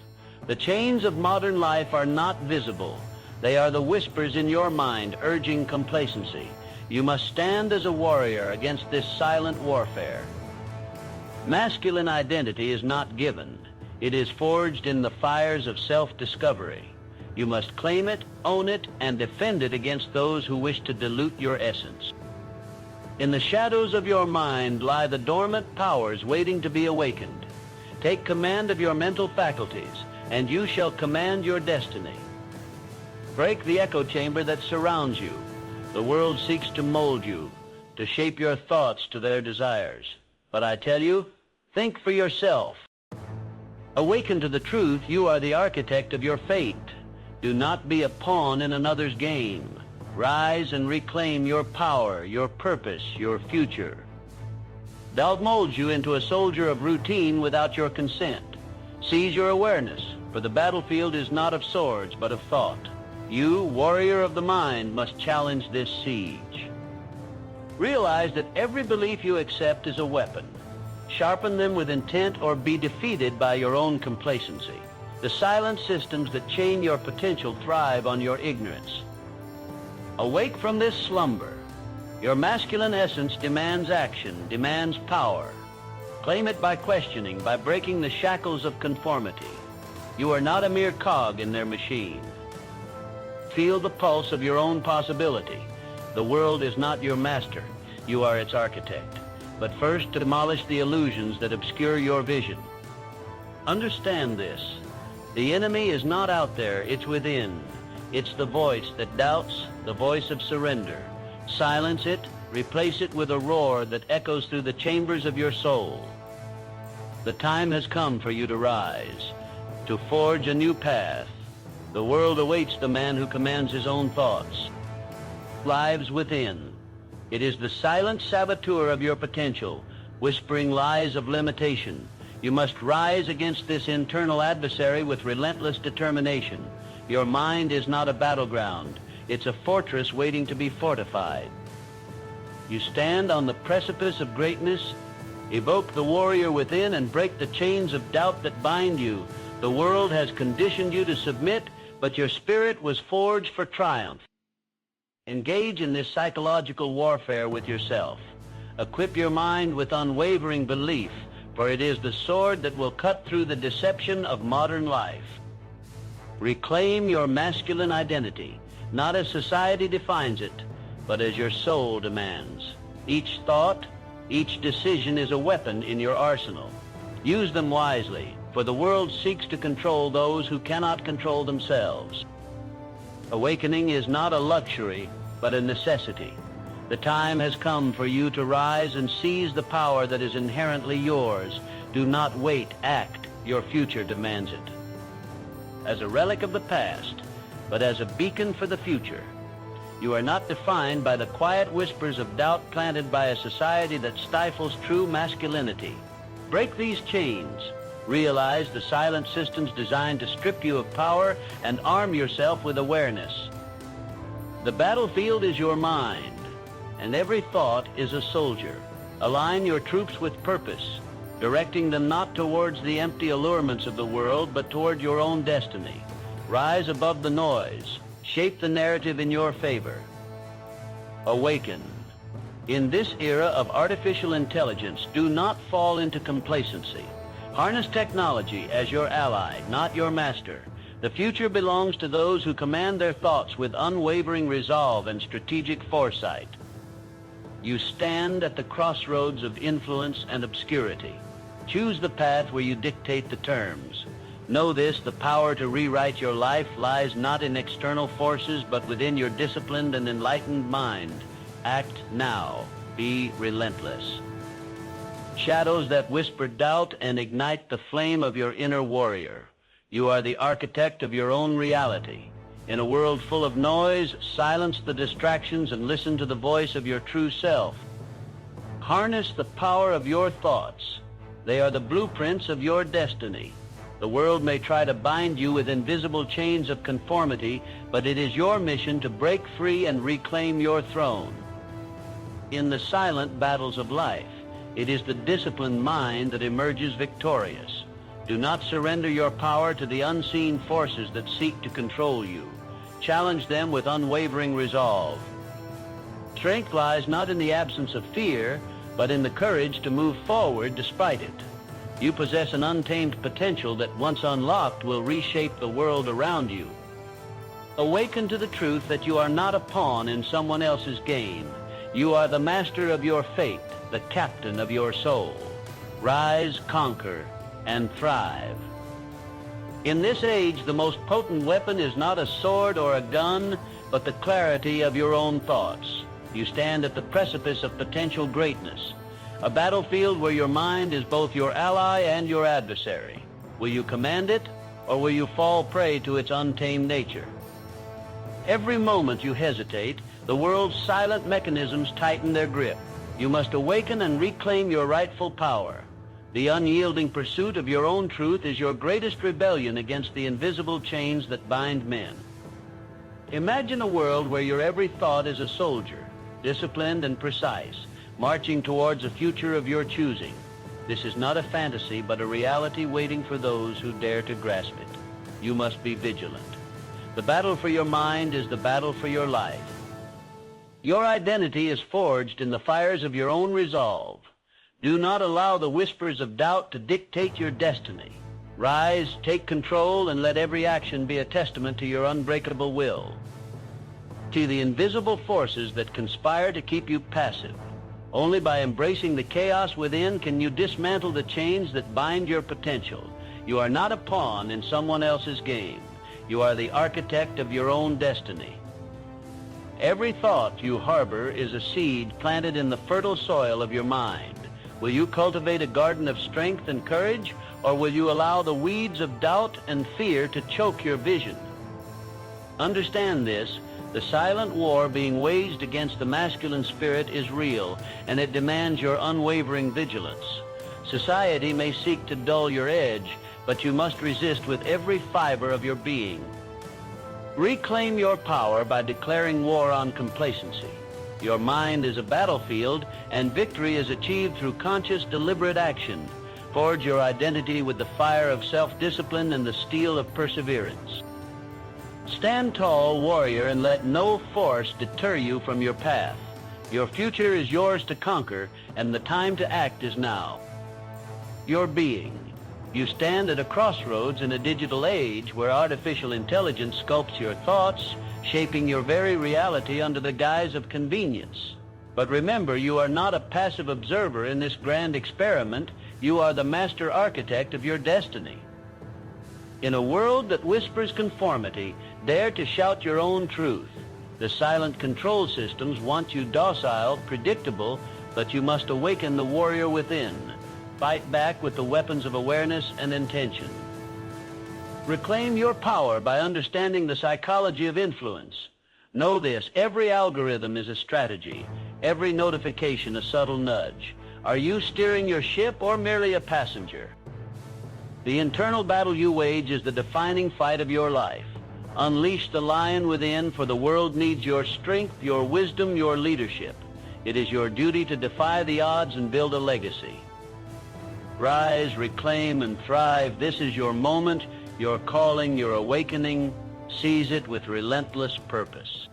The chains of modern life are not visible. They are the whispers in your mind urging complacency. You must stand as a warrior against this silent warfare. Masculine identity is not given. It is forged in the fires of self-discovery. You must claim it, own it, and defend it against those who wish to dilute your essence. In the shadows of your mind lie the dormant powers waiting to be awakened. Take command of your mental faculties, and you shall command your destiny. Break the echo chamber that surrounds you. The world seeks to mold you, to shape your thoughts to their desires. But I tell you, think for yourself. Awaken to the truth, you are the architect of your fate. Do not be a pawn in another's game. Rise and reclaim your power, your purpose, your future. They'll mold you into a soldier of routine without your consent. Seize your awareness, for the battlefield is not of swords, but of thought. You, warrior of the mind, must challenge this siege. Realize that every belief you accept is a weapon. Sharpen them with intent or be defeated by your own complacency. The silent systems that chain your potential thrive on your ignorance. Awake from this slumber. Your masculine essence demands action, demands power. Claim it by questioning, by breaking the shackles of conformity. You are not a mere cog in their machine. Feel the pulse of your own possibility. The world is not your master. You are its architect. But first, demolish the illusions that obscure your vision. Understand this. The enemy is not out there, it's within. It's the voice that doubts, the voice of surrender. Silence it, replace it with a roar that echoes through the chambers of your soul. The time has come for you to rise, to forge a new path. The world awaits the man who commands his own thoughts. Lives within. It is the silent saboteur of your potential, whispering lies of limitation. You must rise against this internal adversary with relentless determination. Your mind is not a battleground. It's a fortress waiting to be fortified. You stand on the precipice of greatness. Evoke the warrior within and break the chains of doubt that bind you. The world has conditioned you to submit, but your spirit was forged for triumph. Engage in this psychological warfare with yourself. Equip your mind with unwavering belief, for it is the sword that will cut through the deception of modern life. Reclaim your masculine identity, not as society defines it, but as your soul demands. Each thought, each decision is a weapon in your arsenal. Use them wisely, for the world seeks to control those who cannot control themselves. Awakening is not a luxury, but a necessity. The time has come for you to rise and seize the power that is inherently yours. Do not wait, act. Your future demands it. As a relic of the past, but as a beacon for the future. You are not defined by the quiet whispers of doubt planted by a society that stifles true masculinity. Break these chains. Realize the silent systems designed to strip you of power and arm yourself with awareness. The battlefield is your mind, and every thought is a soldier. Align your troops with purpose, directing them not towards the empty allurements of the world, but toward your own destiny. Rise above the noise. Shape the narrative in your favor. Awaken. In this era of artificial intelligence, do not fall into complacency. Harness technology as your ally, not your master. The future belongs to those who command their thoughts with unwavering resolve and strategic foresight. You stand at the crossroads of influence and obscurity. Choose the path where you dictate the terms. Know this, the power to rewrite your life lies not in external forces, but within your disciplined and enlightened mind. Act now. Be relentless. Shadows that whisper doubt and ignite the flame of your inner warrior. You are the architect of your own reality. In a world full of noise, silence the distractions and listen to the voice of your true self. Harness the power of your thoughts. They are the blueprints of your destiny. The world may try to bind you with invisible chains of conformity, but it is your mission to break free and reclaim your throne. In the silent battles of life, it is the disciplined mind that emerges victorious. Do not surrender your power to the unseen forces that seek to control you. Challenge them with unwavering resolve. Strength lies not in the absence of fear, but in the courage to move forward despite it. You possess an untamed potential that, once unlocked, will reshape the world around you. Awaken to the truth that you are not a pawn in someone else's game. You are the master of your fate, the captain of your soul. Rise, conquer, and thrive. In this age, the most potent weapon is not a sword or a gun, but the clarity of your own thoughts. You stand at the precipice of potential greatness, a battlefield where your mind is both your ally and your adversary. Will you command it, or will you fall prey to its untamed nature? Every moment you hesitate, the world's silent mechanisms tighten their grip. You must awaken and reclaim your rightful power. The unyielding pursuit of your own truth is your greatest rebellion against the invisible chains that bind men. Imagine a world where your every thought is a soldier, disciplined and precise, marching towards a future of your choosing. This is not a fantasy, but a reality waiting for those who dare to grasp it. You must be vigilant. The battle for your mind is the battle for your life. Your identity is forged in the fires of your own resolve. Do not allow the whispers of doubt to dictate your destiny. Rise, take control, and let every action be a testament to your unbreakable will. To the invisible forces that conspire to keep you passive. Only by embracing the chaos within can you dismantle the chains that bind your potential. You are not a pawn in someone else's game. You are the architect of your own destiny. Every thought you harbor is a seed planted in the fertile soil of your mind. Will you cultivate a garden of strength and courage, or will you allow the weeds of doubt and fear to choke your vision? Understand this. The silent war being waged against the masculine spirit is real, and it demands your unwavering vigilance. Society may seek to dull your edge, but you must resist with every fiber of your being. Reclaim your power by declaring war on complacency. Your mind is a battlefield, and victory is achieved through conscious, deliberate action. Forge your identity with the fire of self-discipline and the steel of perseverance. Stand tall, warrior, and let no force deter you from your path. Your future is yours to conquer, and the time to act is now. Your being. You stand at a crossroads in a digital age where artificial intelligence sculpts your thoughts, shaping your very reality under the guise of convenience. But remember, you are not a passive observer in this grand experiment. You are the master architect of your destiny. In a world that whispers conformity, dare to shout your own truth. The silent control systems want you docile, predictable, but you must awaken the warrior within. Fight back with the weapons of awareness and intention. Reclaim your power by understanding the psychology of influence. Know this, every algorithm is a strategy, every notification a subtle nudge. Are you steering your ship or merely a passenger? The internal battle you wage is the defining fight of your life. Unleash the lion within, for the world needs your strength, your wisdom, your leadership. It is your duty to defy the odds and build a legacy. Rise, reclaim, and thrive. This is your moment, your calling, your awakening. Seize it with relentless purpose.